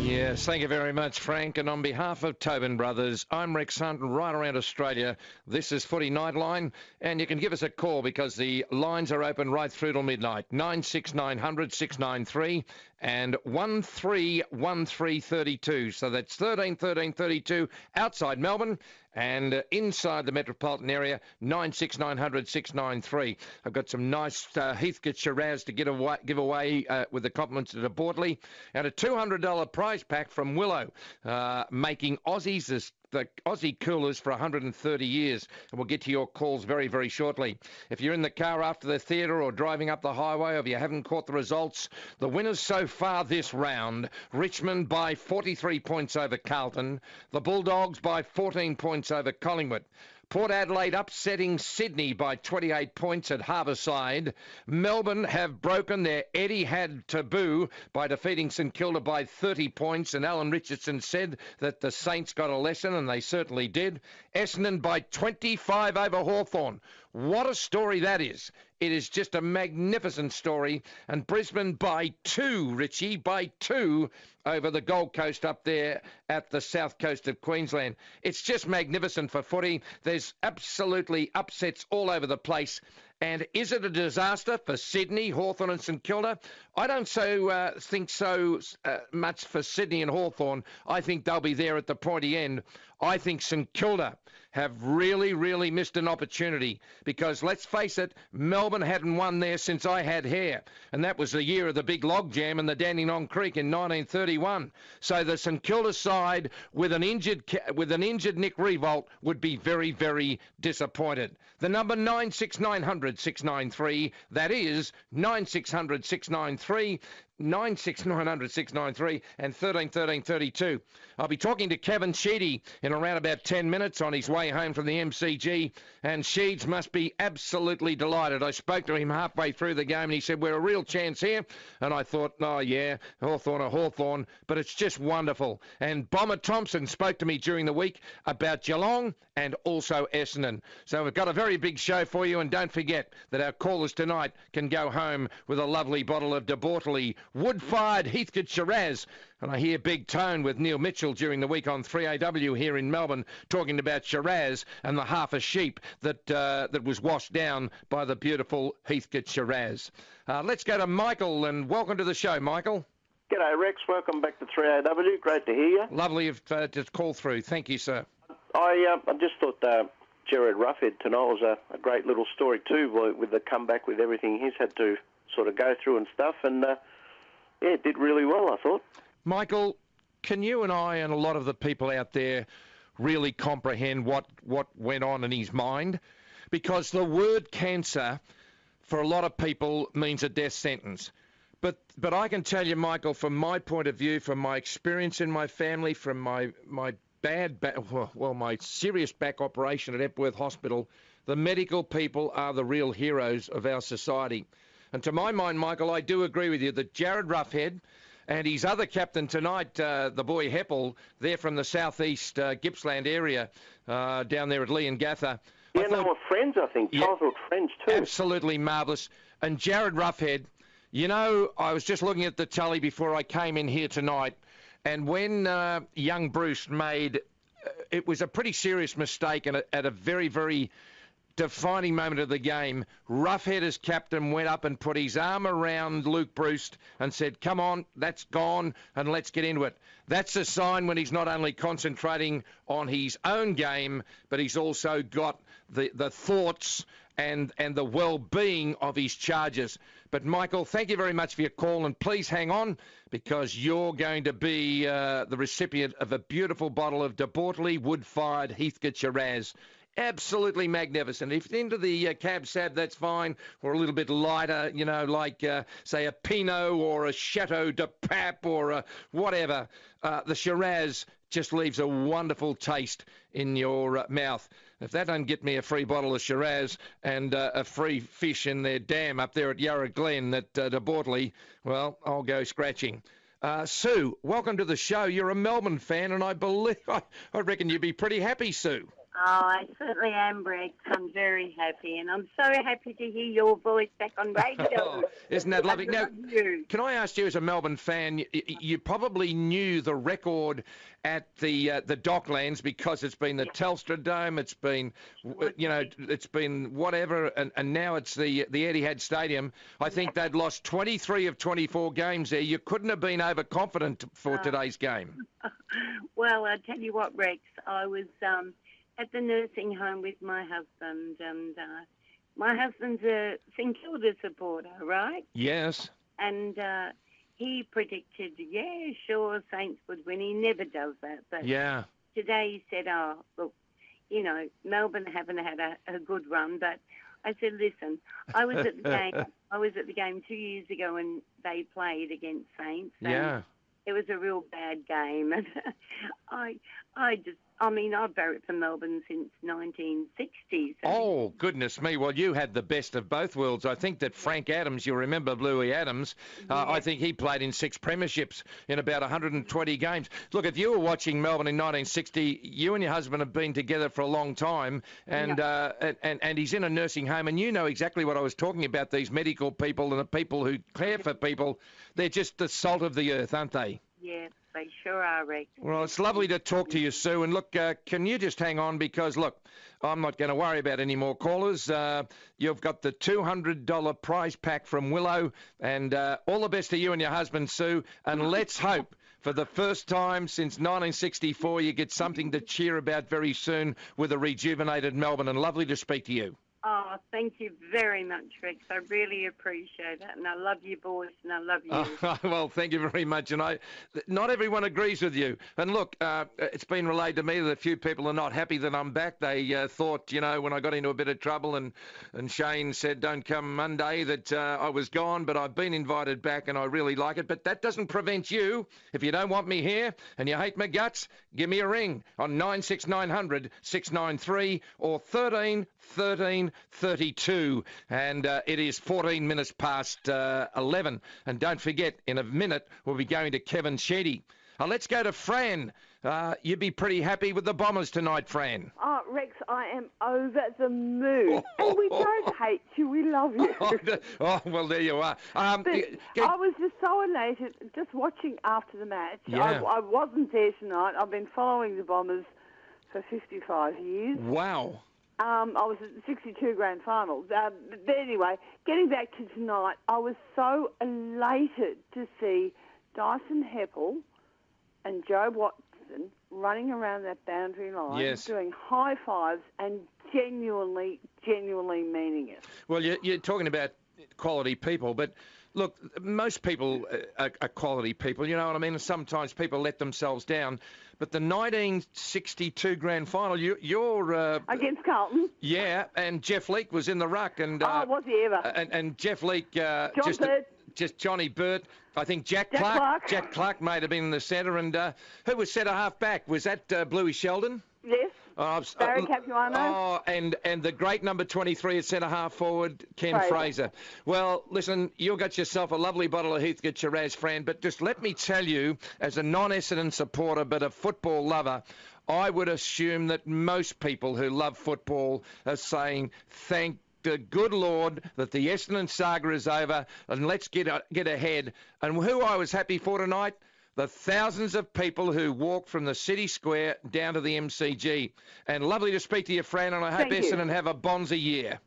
Yes, thank you very much, Frank. And on behalf of Tobin Brothers, I'm Rex Hunt, and right around Australia, this is Footy Nightline. And you can give us a call because the lines are open right through till midnight. 96900 693 and 131332. So that's 131332 outside Melbourne. And inside the metropolitan area, 96900 693. I've got some nice Heathcote Shiraz to give away with the compliments of the Bortley. And a $200 prize pack from Willow, making Aussies the Aussie coolers for 130 years. And we'll get to your calls very, very shortly. If you're in the car after the theatre or driving up the highway, or if you haven't caught the results, the winners so far this round: Richmond by 43 points over Carlton, the Bulldogs by 14 points over Collingwood, Port Adelaide upsetting Sydney by 28 points at Harbourside. Melbourne have broken their Etihad taboo by defeating St Kilda by 30 points, and Alan Richardson said that the Saints got a lesson, and they certainly did. Essendon by 25 over Hawthorn. What a story that is. It is just a magnificent story. And Brisbane by 2, Richie, by 2 over the Gold Coast up there at the south coast of Queensland. It's just magnificent for footy. There's absolutely upsets all over the place. And is it a disaster for Sydney, Hawthorn and St Kilda? I don't think so much for Sydney and Hawthorn. I think they'll be there at the pointy end. I think St Kilda have really, really missed an opportunity because, let's face it, Melbourne hadn't won there since I had hair, and that was the year of the big log jam and the Dandenong Creek in 1931. So the St Kilda side with an injured Nick Revolt would be very, very disappointed. The number 96900 693, that is 96000 693. 96900 693 and 131332. I'll be talking to Kevin Sheedy in around about 10 minutes on his way home from the MCG, and Sheeds must be absolutely delighted. I spoke to him halfway through the game and he said, we're a real chance here. And I thought, oh yeah, Hawthorn, but it's just wonderful. And Bomber Thompson spoke to me during the week about Geelong and also Essendon. So we've got a very big show for you, and don't forget that our callers tonight can go home with a lovely bottle of De Bortley wood-fired Heathcote Shiraz. And I hear Big Tone with Neil Mitchell during the week on 3AW here in Melbourne talking about Shiraz and the half a sheep that was washed down by the beautiful Heathcote Shiraz. Let's go to Michael, and welcome to the show, Michael. G'day, Rex. Welcome back to 3AW. Great to hear you. Lovely to call through. Thank you, sir. I just thought Jared Ruffhead tonight was a great little story too, with the comeback, with everything he's had to sort of go through and stuff, and yeah, it did really well, I thought. Michael, can you and I and a lot of the people out there really comprehend what went on in his mind? Because the word cancer for a lot of people means a death sentence. But I can tell you, Michael, from my point of view, from my experience in my family, from my my serious back operation at Epworth Hospital, the medical people are the real heroes of our society. And to my mind, Michael, I do agree with you that Jared Roughhead and his other captain tonight, the boy Heppel, they're from the southeast Gippsland area, down there at Lee and Gather. Yeah, they were friends, I think. Childhood friends too. Absolutely marvellous. And Jared Roughhead, you know, I was just looking at the tally before I came in here tonight, and when young Bruce made, it was a pretty serious mistake, and at a very, very defining moment of the game, Roughhead as captain went up and put his arm around Luke Bruce and said, come on, that's gone, and let's get into it. That's a sign when he's not only concentrating on his own game, but he's also got the thoughts and the well-being of his charges. But, Michael, thank you very much for your call, and please hang on, because you're going to be the recipient of a beautiful bottle of De Bortley wood-fired Heathcote Shiraz. Absolutely magnificent. If it's into the Cab Sav, that's fine, or a little bit lighter, you know, like, say, a Pinot or a Chateau de Pape or a whatever. The Shiraz just leaves a wonderful taste in your mouth. If that doesn't get me a free bottle of Shiraz and a free fish in their dam up there at Yarra Glen at De Bortley, well, I'll go scratching. Sue, welcome to the show. You're a Melbourne fan, and I reckon you'd be pretty happy, Sue. Oh, I certainly am, Rex. I'm very happy, and I'm so happy to hear your voice back on radio. Oh, isn't that lovely? Now, can I ask you, as a Melbourne fan, you probably knew the record at the Docklands, because it's been the Telstra Dome, it's been, you know, it's been whatever, and now it's the Etihad Stadium. I think they'd lost 23 of 24 games there. You couldn't have been overconfident for today's game. Well, I tell you what, Rex, I was at the nursing home with my husband, and my husband's a St Kilda supporter, right? Yes. And he predicted, yeah, sure, Saints would win. He never does that. But yeah. Today he said, oh, look, you know, Melbourne haven't had a good run. But I said, listen, I was at the game. I was at the game 2 years ago when they played against Saints. Yeah. It was a real bad game, and I've barracked for Melbourne since 1960s. Oh, goodness me. Well, you had the best of both worlds. I think that Frank Adams, you remember Bluey Adams, I think he played in 6 premierships in about 120 games. Look, if you were watching Melbourne in 1960, you and your husband have been together for a long time, and he's in a nursing home, and you know exactly what I was talking about, these medical people and the people who care for people. They're just the salt of the earth, aren't they? Yeah, they sure are, Rex. Well, it's lovely to talk to you, Sue. And look, can you just hang on, because, look, I'm not going to worry about any more callers. You've got the $200 prize pack from Willow, and all the best to you and your husband, Sue. And let's hope for the first time since 1964 you get something to cheer about very soon with a rejuvenated Melbourne. And lovely to speak to you. Oh, thank you very much, Rex. I really appreciate that, and I love your voice, and I love you. Well, thank you very much. And not everyone agrees with you. And look, it's been relayed to me that a few people are not happy that I'm back. They thought, you know, when I got into a bit of trouble and Shane said don't come Monday, that I was gone. But I've been invited back, and I really like it. But that doesn't prevent you. If you don't want me here and you hate my guts, give me a ring on 96900 693 or 13 13 32, and it is 14 minutes past 11. And don't forget, in a minute we'll be going to Kevin Sheedy. Let's go to Fran. You'd be pretty happy with the Bombers tonight, Fran. Oh, Rex, I am over the moon. And we don't hate you, we love you. Oh, well, there you are. I was just so elated just watching after the match. Yeah. I wasn't there tonight. I've been following the Bombers for 55 years. Wow. I was at the 62 grand finals. But anyway, getting back to tonight, I was so elated to see Dyson Heppel and Joe Watson running around that boundary line, doing high fives and genuinely meaning it. Well, you're talking about quality people, but look, most people are quality people, you know what I mean? And sometimes people let themselves down. But the 1962 grand final, you're... against Carlton? Yeah, and Jeff Leake was in the ruck. And, was he ever? And Jeff Leake... just Johnny Burt. I think Jack Clark may have been in the centre. And who was centre half back? Was that Bluey Sheldon? Yes. Barry Capuano. Oh, and the great number 23 at centre half forward, Ken Fraser. Well, listen, you got yourself a lovely bottle of Heathcote Shiraz, Fran, but just let me tell you, as a non-Essendon supporter but a football lover, I would assume that most people who love football are saying, thank the good Lord that the Essendon saga is over and let's get ahead. And who I was happy for tonight? The thousands of people who walked from the City Square down to the MCG. And lovely to speak to you, Fran, and I hope Essendon have a bonza year.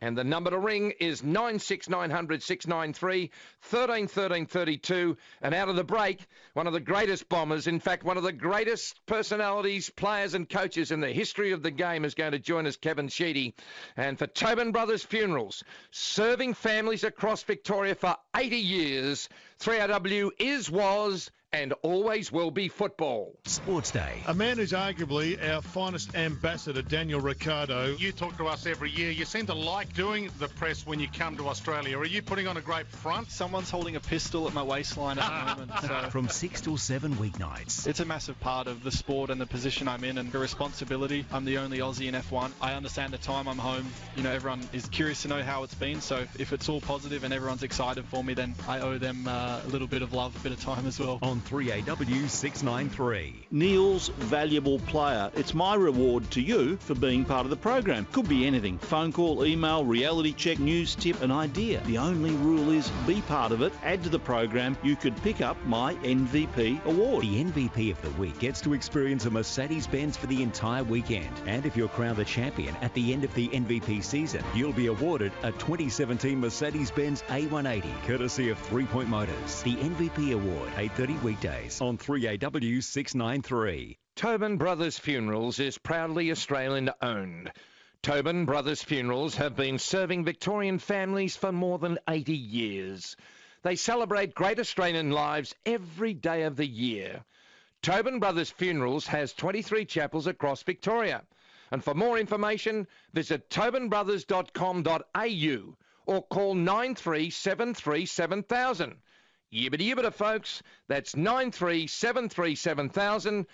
And the number to ring is 96900 693 13 13 32. And out of the break, one of the greatest bombers, in fact, one of the greatest personalities, players and coaches in the history of the game is going to join us, Kevin Sheedy. And for Tobin Brothers Funerals, serving families across Victoria for 80 years, 3RW was, and always will be football. Sports Day. A man who's arguably our finest ambassador, Daniel Ricciardo. You talk to us every year. You seem to like doing the press when you come to Australia. Are you putting on a great front? Someone's holding a pistol at my waistline at the moment. So. From 6 till 7 weeknights. It's a massive part of the sport and the position I'm in and the responsibility. I'm the only Aussie in F1. I understand the time I'm home. You know, everyone is curious to know how it's been. So if it's all positive and everyone's excited for me, then I owe them a little bit of love, a bit of time as well. On 3AW 693. Neil's valuable player. It's my reward to you for being part of the program. Could be anything. Phone call, email, reality check, news tip, an idea. The only rule is be part of it. Add to the program. You could pick up my MVP award. The MVP of the week gets to experience a Mercedes-Benz for the entire weekend. And if you're crowned the champion at the end of the MVP season, you'll be awarded a 2017 Mercedes-Benz A180, courtesy of 3 Point Motors. The MVP award, 8:30 weekdays on 3AW 693. Tobin Brothers Funerals is proudly Australian owned. Tobin Brothers Funerals have been serving Victorian families for more than 80 years. They celebrate great Australian lives every day of the year. Tobin Brothers Funerals has 23 chapels across Victoria. And for more information, visit tobinbrothers.com.au or call 9373 7000. Yibbity yibbita, folks. That's 9373 7000.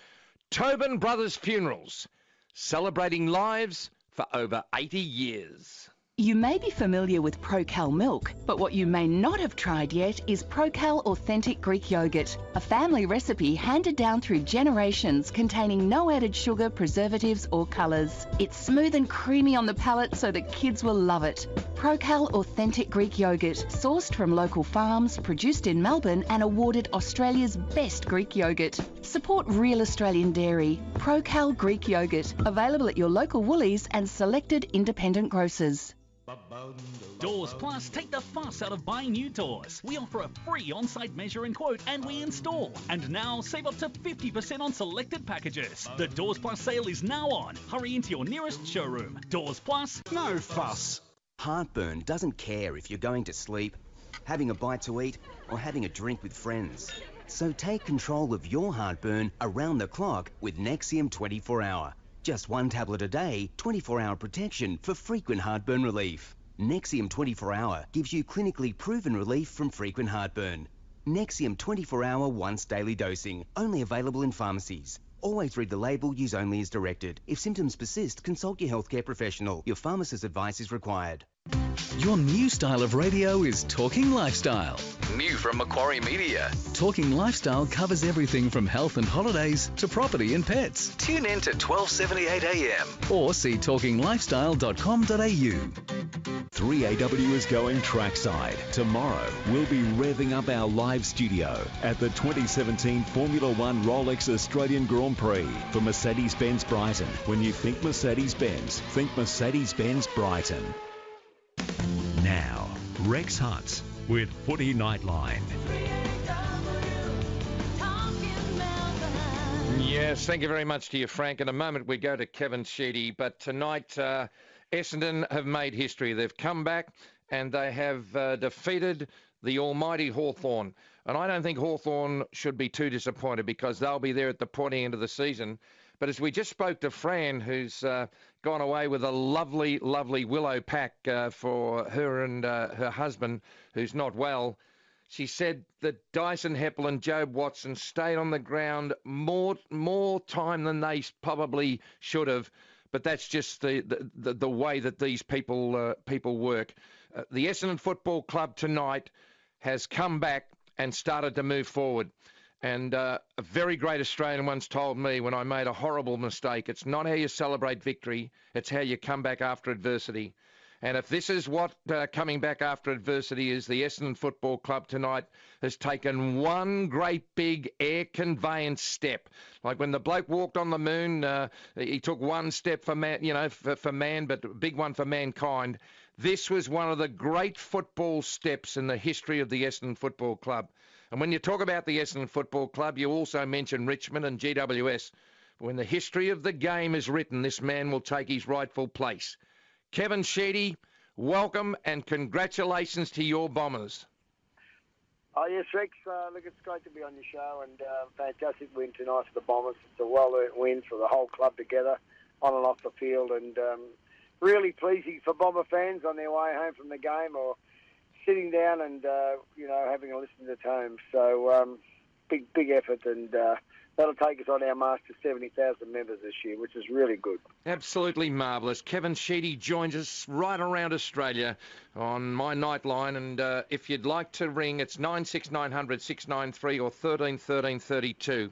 Tobin Brothers Funerals, celebrating lives for over 80 years. You may be familiar with Procal milk, but what you may not have tried yet is Procal Authentic Greek Yogurt, a family recipe handed down through generations containing no added sugar, preservatives or colours. It's smooth and creamy on the palate so the kids will love it. Procal Authentic Greek Yogurt, sourced from local farms, produced in Melbourne and awarded Australia's best Greek yogurt. Support real Australian dairy. Procal Greek Yogurt, available at your local Woolies and selected independent grocers. Doors Plus take the fuss out of buying new doors. We offer a free on-site measure and quote, and we install. And now save up to 50% on selected packages. The Doors Plus sale is now on. Hurry into your nearest showroom. Doors Plus, no fuss. Heartburn doesn't care if you're going to sleep, having a bite to eat, or having a drink with friends. So take control of your heartburn around the clock with Nexium 24-hour. Just one tablet a day, 24-hour protection for frequent heartburn relief. Nexium 24-hour gives you clinically proven relief from frequent heartburn. Nexium 24-hour once daily dosing, only available in pharmacies. Always read the label, use only as directed. If symptoms persist, consult your healthcare professional. Your pharmacist's advice is required. Your new style of radio is Talking Lifestyle. New from Macquarie Media. Talking Lifestyle covers everything from health and holidays to property and pets. Tune in to 12:78 a.m. or see talkinglifestyle.com.au. 3AW is going trackside. Tomorrow, we'll be revving up our live studio at the 2017 Formula One Rolex Australian Grand Prix for Mercedes-Benz Brighton. When you think Mercedes-Benz, think Mercedes-Benz Brighton. Now, Rex Hunt with Footy Nightline. Yes, thank you very much to you, Frank. In a moment, we go to Kevin Sheedy. But tonight, Essendon have made history. They've come back and they have defeated the almighty Hawthorn. And I don't think Hawthorn should be too disappointed because they'll be there at the pointy end of the season. But as we just spoke to Fran, who's gone away with a lovely, lovely willow pack for her and her husband, who's not well, she said that Dyson Heppel and Jobe Watson stayed on the ground more time than they probably should have. But that's just the way that these people work. The Essendon Football Club tonight has come back and started to move forward. And a very great Australian once told me when I made a horrible mistake, it's not how you celebrate victory, it's how you come back after adversity. And if this is what coming back after adversity is, the Essendon Football Club tonight has taken one great big air conveyance step. Like when the bloke walked on the moon, he took one step for man, for man, but a big one for mankind. This was one of the great football steps in the history of the Essendon Football Club. And when you talk about the Essendon Football Club, you also mention Richmond and GWS. When the history of the game is written, this man will take his rightful place. Kevin Sheedy, welcome and congratulations to your Bombers. Oh, yes, Rex. Look, it's great to be on your show, and fantastic win tonight for the Bombers. It's a well-earned win for the whole club together, on and off the field, and really pleasing for Bomber fans on their way home from the game or sitting down and, having a listen at home. So big effort, and that'll take us on our march to 70,000 members this year, which is really good. Absolutely marvellous. Kevin Sheedy joins us right around Australia on my Nightline, and if you'd like to ring, it's 96900 693 or 13 13 32.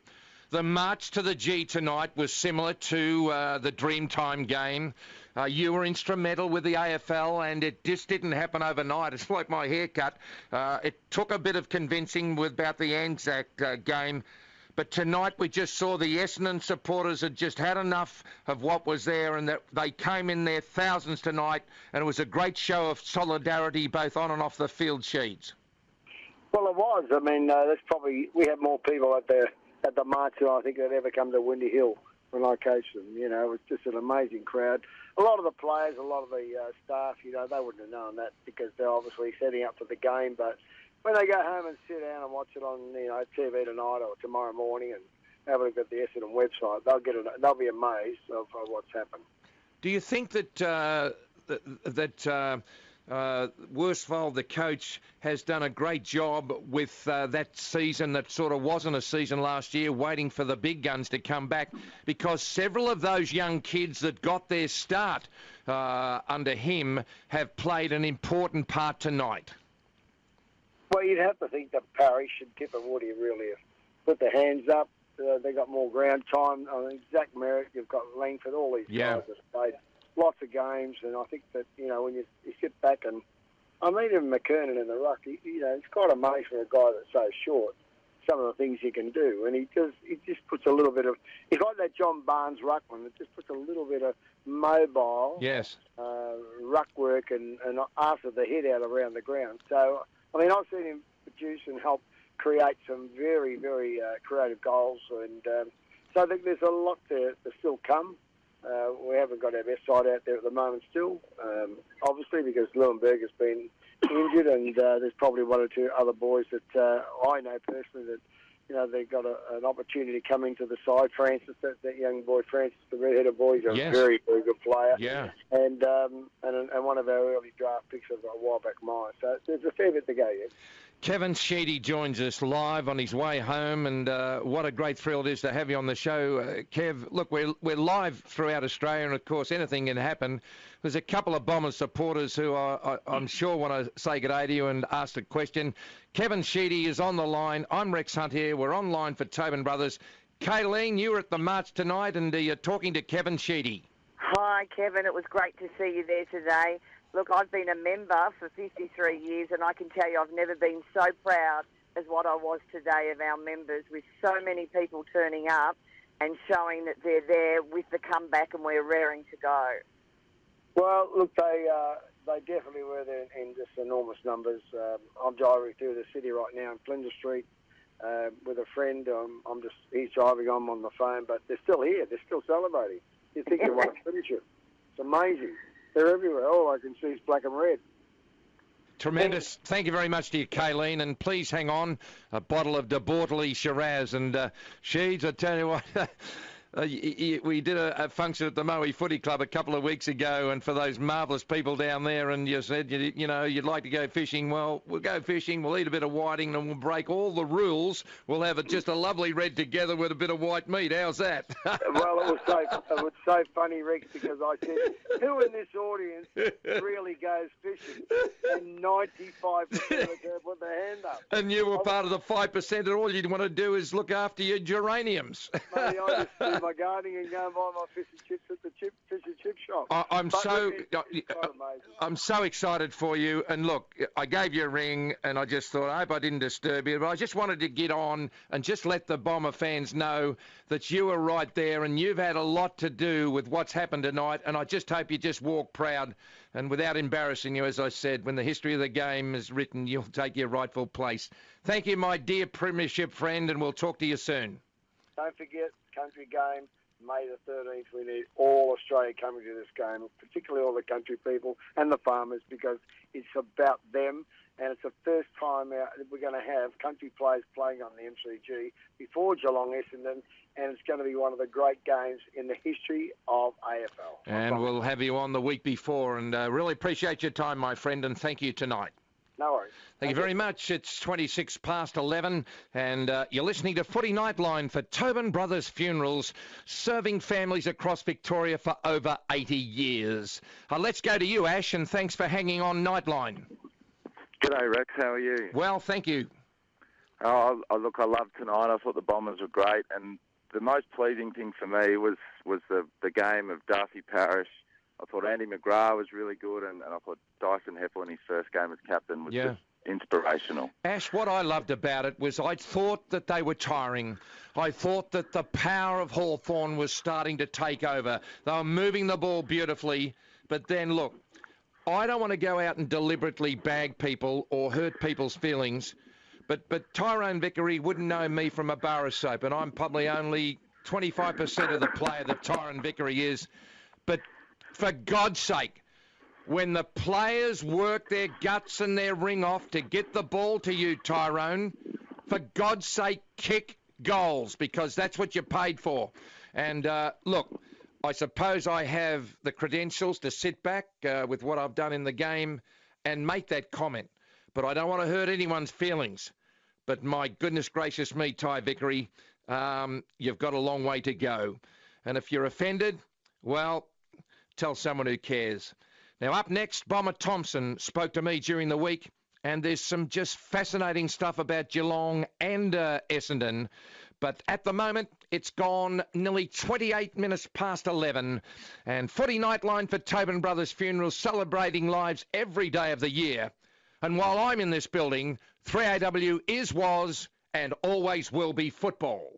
The march to the G tonight was similar to the Dreamtime game. You were instrumental with the AFL, and it just didn't happen overnight. It's like my haircut. It took a bit of convincing about the Anzac game. But tonight we just saw the Essendon supporters had just had enough of what was there, and that they came in their thousands tonight, and it was a great show of solidarity both on and off the field, Sheeds. Well, it was. I mean, we had more people at the march than I think had ever come to Windy Hill when I coached them. It was just an amazing crowd. A lot of the players, a lot of the staff, they wouldn't have known that because they're obviously setting up for the game, but when they go home and sit down and watch it on, TV tonight or tomorrow morning and have a look at the Essendon website, they'll be amazed of what's happened. Do you think that Worsfold, the coach, has done a great job with that season that sort of wasn't a season last year, waiting for the big guns to come back? Because several of those young kids that got their start under him have played an important part tonight. Well, you'd have to think that Parrish and Kipper Woody really have put their hands up. They got more ground time. I mean, Zach Merrick, you've got Langford, all these guys have played lots of games. And I think that, when you sit back and, I mean, even McKernan in the ruck, it's quite amazing for a guy that's so short, some of the things he can do. And he just puts a little bit of, he's like that John Barnes ruckman. It just puts a little bit of mobile ruck work and after the head out around the ground. So, I mean, I've seen him produce and help create some very, very creative goals. And so I think there's a lot to still come. We haven't got our best side out there at the moment still, obviously, because Leuenberg has been injured, and there's probably one or two other boys that I know personally that, they've got an opportunity to come into the side. Francis, that young boy, Francis, the red-headed boy, is a very, very good player. Yeah. And one of our early draft picks of a while back mine. So there's a fair bit to go yet. Kevin Sheedy joins us live on his way home, and what a great thrill it is to have you on the show. Kev, look, we're live throughout Australia, and of course anything can happen. There's a couple of Bombers supporters who I'm sure want to say good day to you and ask a question. Kevin Sheedy is on the line. I'm Rex Hunt here. We're online for Tobin Brothers. Kayleen, you were at the march tonight, and you're talking to Kevin Sheedy. Hi, Kevin. It was great to see you there today. Look, I've been a member for 53 years, and I can tell you I've never been so proud as what I was today of our members, with so many people turning up and showing that they're there with the comeback and we're raring to go. Well, look, they definitely were there in just enormous numbers. I'm driving through the city right now in Flinders Street with a friend. He's driving, I'm on the phone, but they're still here. They're still celebrating. You think you want to finish it. It's amazing. They're everywhere. All I can see is black and red. Tremendous. Thank you very much to you, Kayleen. And please hang on, a bottle of De Bortoli Shiraz. And Sheeds, I tell you what, We did a function at the Moe Footy Club a couple of weeks ago, and for those marvellous people down there, and you said, you know, you'd like to go fishing. Well, we'll go fishing, we'll eat a bit of whiting, and we'll break all the rules. We'll have just a lovely red together with a bit of white meat. How's that? Well, it was so funny, Rex, because I said, who in this audience really goes fishing? And 95% of them put their hand up. And you were part of the 5%, and all you'd want to do is look after your geraniums. Mate, I just do my gardening and go and buy my fish and chips at the fish and chip shop. I'm so excited for you. And look, I gave you a ring, and I just thought, I hope I didn't disturb you, but I just wanted to get on and just let the Bomber fans know that you were right there, and you've had a lot to do with what's happened tonight, and I just hope you just walk proud and without embarrassing you. As I said, when the history of the game is written, you'll take your rightful place. Thank you, my dear Premiership friend, and we'll talk to you soon. Don't forget, country game, May the 13th. We need all Australia coming to this game, particularly all the country people and the farmers, because it's about them, and it's the first time we're going to have country players playing on the MCG before Geelong Essendon, and it's going to be one of the great games in the history of AFL. And we'll have you on the week before, and really appreciate your time, my friend, and thank you tonight. No worries. Thank you very much. It's 26 past 11, and you're listening to Footy Nightline for Tobin Brothers Funerals, serving families across Victoria for over 80 years. Let's go to you, Ash, and thanks for hanging on Nightline. G'day, Rex. How are you? Well, thank you. Look, I loved tonight. I thought the Bombers were great, and the most pleasing thing for me was the game of Darcy Parish. I thought Andy McGrath was really good, and I thought Dyson Heppel in his first game as captain was just inspirational. Ash, what I loved about it was I thought that they were tiring. I thought that the power of Hawthorn was starting to take over. They were moving the ball beautifully, but then, look, I don't want to go out and deliberately bag people or hurt people's feelings, but Tyrone Vickery wouldn't know me from a bar of soap, and I'm probably only 25% of the player that Tyrone Vickery is. But for God's sake, when the players work their guts and their ring off to get the ball to you, Tyrone, for God's sake, kick goals, because that's what you're paid for. And look, I suppose I have the credentials to sit back with what I've done in the game and make that comment. But I don't want to hurt anyone's feelings. But my goodness gracious me, Ty Vickery, you've got a long way to go. And if you're offended, well, tell someone who cares. Now, up next, Bomber Thompson spoke to me during the week, and there's some just fascinating stuff about Geelong and Essendon. But at the moment, it's gone nearly 28 minutes past 11. And Footy Nightline for Tobin Brothers Funerals, celebrating lives every day of the year. And while I'm in this building, 3AW is, was, and always will be football.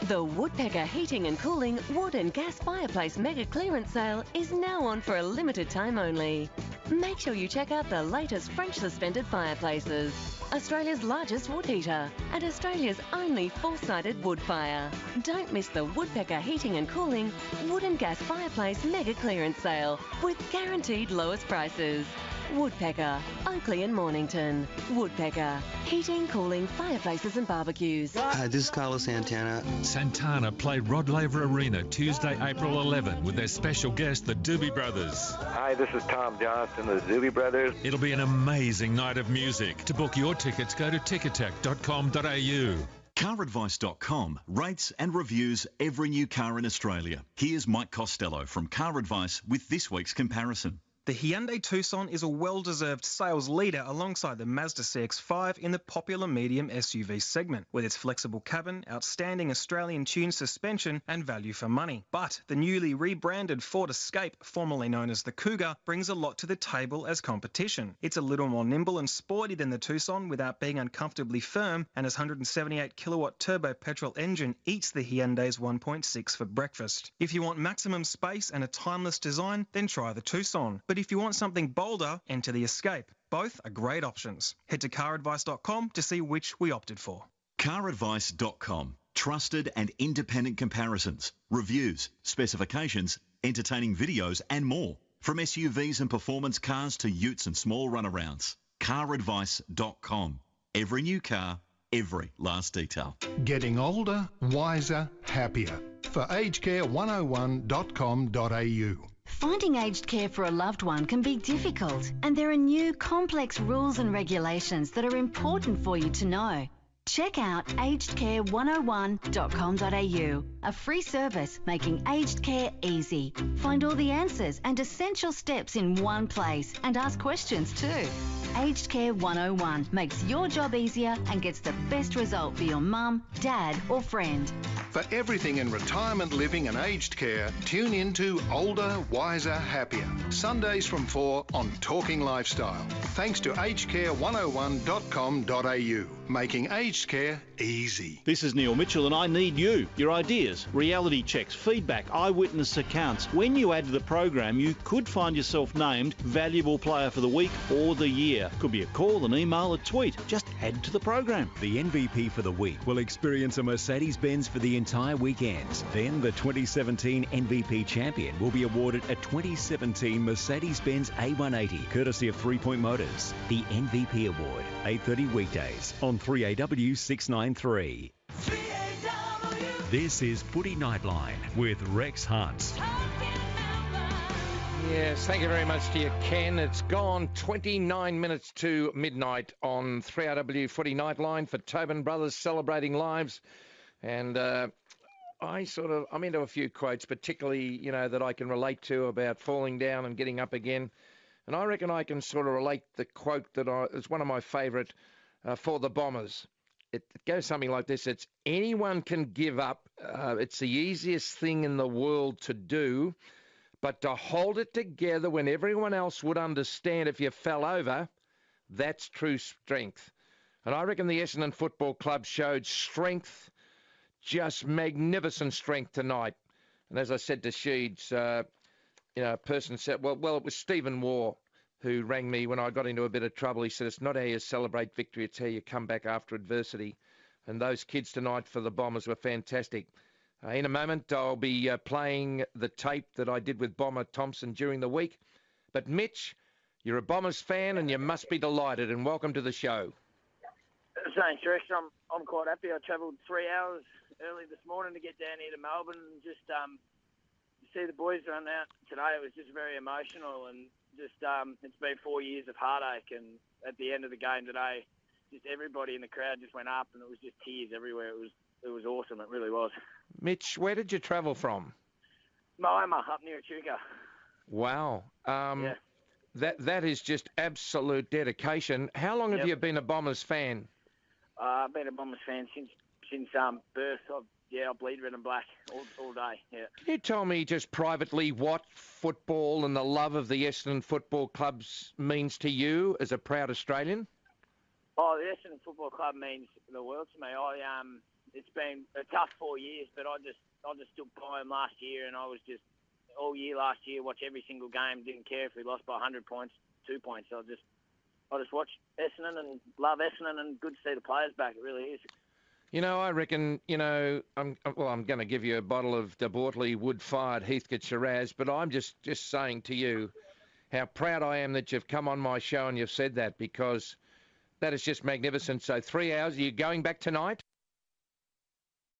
The Woodpecker Heating and Cooling Wood and Gas Fireplace Mega Clearance Sale is now on for a limited time only. Make sure you check out the latest French suspended fireplaces, Australia's largest wood heater, and Australia's only full-sided wood fire. Don't miss the Woodpecker Heating and Cooling Wood and Gas Fireplace Mega Clearance Sale with guaranteed lowest prices. Woodpecker, Oakley and Mornington. Woodpecker, heating, cooling, fireplaces and barbecues. Hi, this is Carlos Santana. Santana play Rod Laver Arena Tuesday, April 11 with their special guest, the Doobie Brothers. Hi, this is Tom Johnston, the Doobie Brothers. It'll be an amazing night of music. To book your tickets, go to ticketek.com.au. CarAdvice.com rates and reviews every new car in Australia. Here's Mike Costello from Car Advice with this week's comparison. The Hyundai Tucson is a well-deserved sales leader alongside the Mazda CX-5 in the popular medium SUV segment, with its flexible cabin, outstanding Australian-tuned suspension and value for money. But the newly rebranded Ford Escape, formerly known as the Cougar, brings a lot to the table as competition. It's a little more nimble and sporty than the Tucson without being uncomfortably firm, and its 178 kilowatt turbo petrol engine eats the Hyundai's 1.6 for breakfast. If you want maximum space and a timeless design, then try the Tucson. But if you want something bolder, enter the Escape. Both are great options. Head to caradvice.com to see which we opted for. CarAdvice.com. Trusted and independent comparisons, reviews, specifications, entertaining videos and more. From SUVs and performance cars to utes and small runarounds. CarAdvice.com. Every new car, every last detail. Getting older, wiser, happier. For agecare101.com.au. Finding aged care for a loved one can be difficult, and there are new complex rules and regulations that are important for you to know. Check out agedcare101.com.au, a free service making aged care easy. Find all the answers and essential steps in one place and ask questions too. Aged Care 101 makes your job easier and gets the best result for your mum, dad or friend. For everything in retirement living and aged care, tune in to Older, Wiser, Happier. Sundays from 4 on Talking Lifestyle. Thanks to agedcare101.com.au, making aged care easy. This is Neil Mitchell and I need you. Your ideas, reality checks, feedback, eyewitness accounts. When you add to the program, you could find yourself named Valuable Player for the Week or the Year. Could be a call, an email, a tweet. Just add to the program. The MVP for the week will experience a Mercedes-Benz for the entire weekend. Then the 2017 MVP champion will be awarded a 2017 Mercedes-Benz A180, courtesy of 3 Point Motors. The MVP Award, 8:30 weekdays on 3AW 693. This is Footy Nightline with Rex Hunt. Yes, thank you very much to you, Ken. It's gone 29 minutes to midnight on 3RW Footy Nightline for Tobin Brothers Celebrating Lives. And I'm into a few quotes, particularly, that I can relate to about falling down and getting up again. And I reckon I can sort of relate the quote that is one of my favourite for the Bombers. It goes something like this. It's anyone can give up. It's the easiest thing in the world to do. But to hold it together when everyone else would understand if you fell over, that's true strength. And I reckon the Essendon Football Club showed strength, just magnificent strength tonight. And as I said to Sheeds, a person said, well, it was Stephen Waugh who rang me when I got into a bit of trouble. He said, it's not how you celebrate victory, it's how you come back after adversity. And those kids tonight for the Bombers were fantastic. In a moment, I'll be playing the tape that I did with Bomber Thompson during the week. But Mitch, you're a Bombers fan and you must be delighted, and welcome to the show. Thanks, Rex. I'm quite happy. I travelled 3 hours early this morning to get down here to Melbourne and just see the boys run out today. It was just very emotional, and just it's been 4 years of heartache, and at the end of the game today, just everybody in the crowd just went up and it was just tears everywhere. It was awesome. It really was. Mitch, where did you travel from? Moama, up near Echuca. Wow. Yeah. That is just absolute dedication. How long have you been a Bombers fan? I've been a Bombers fan since birth. I bleed red and black all day. Yeah. Can you tell me just privately what football and the love of the Essendon Football Clubs means to you as a proud Australian? Oh, the Essendon Football Club means the world to me. It's been a tough 4 years, but I just stood by them last year, and I was just all year last year watch every single game. Didn't care if we lost by 100 points, 2 points. I just watch Essendon and love Essendon, and good to see the players back. It really is. I reckon, I'm going to give you a bottle of De Bortley wood-fired Heathcote Shiraz, but I'm just saying to you how proud I am that you've come on my show and you've said that, because that is just magnificent. So 3 hours, are you going back tonight?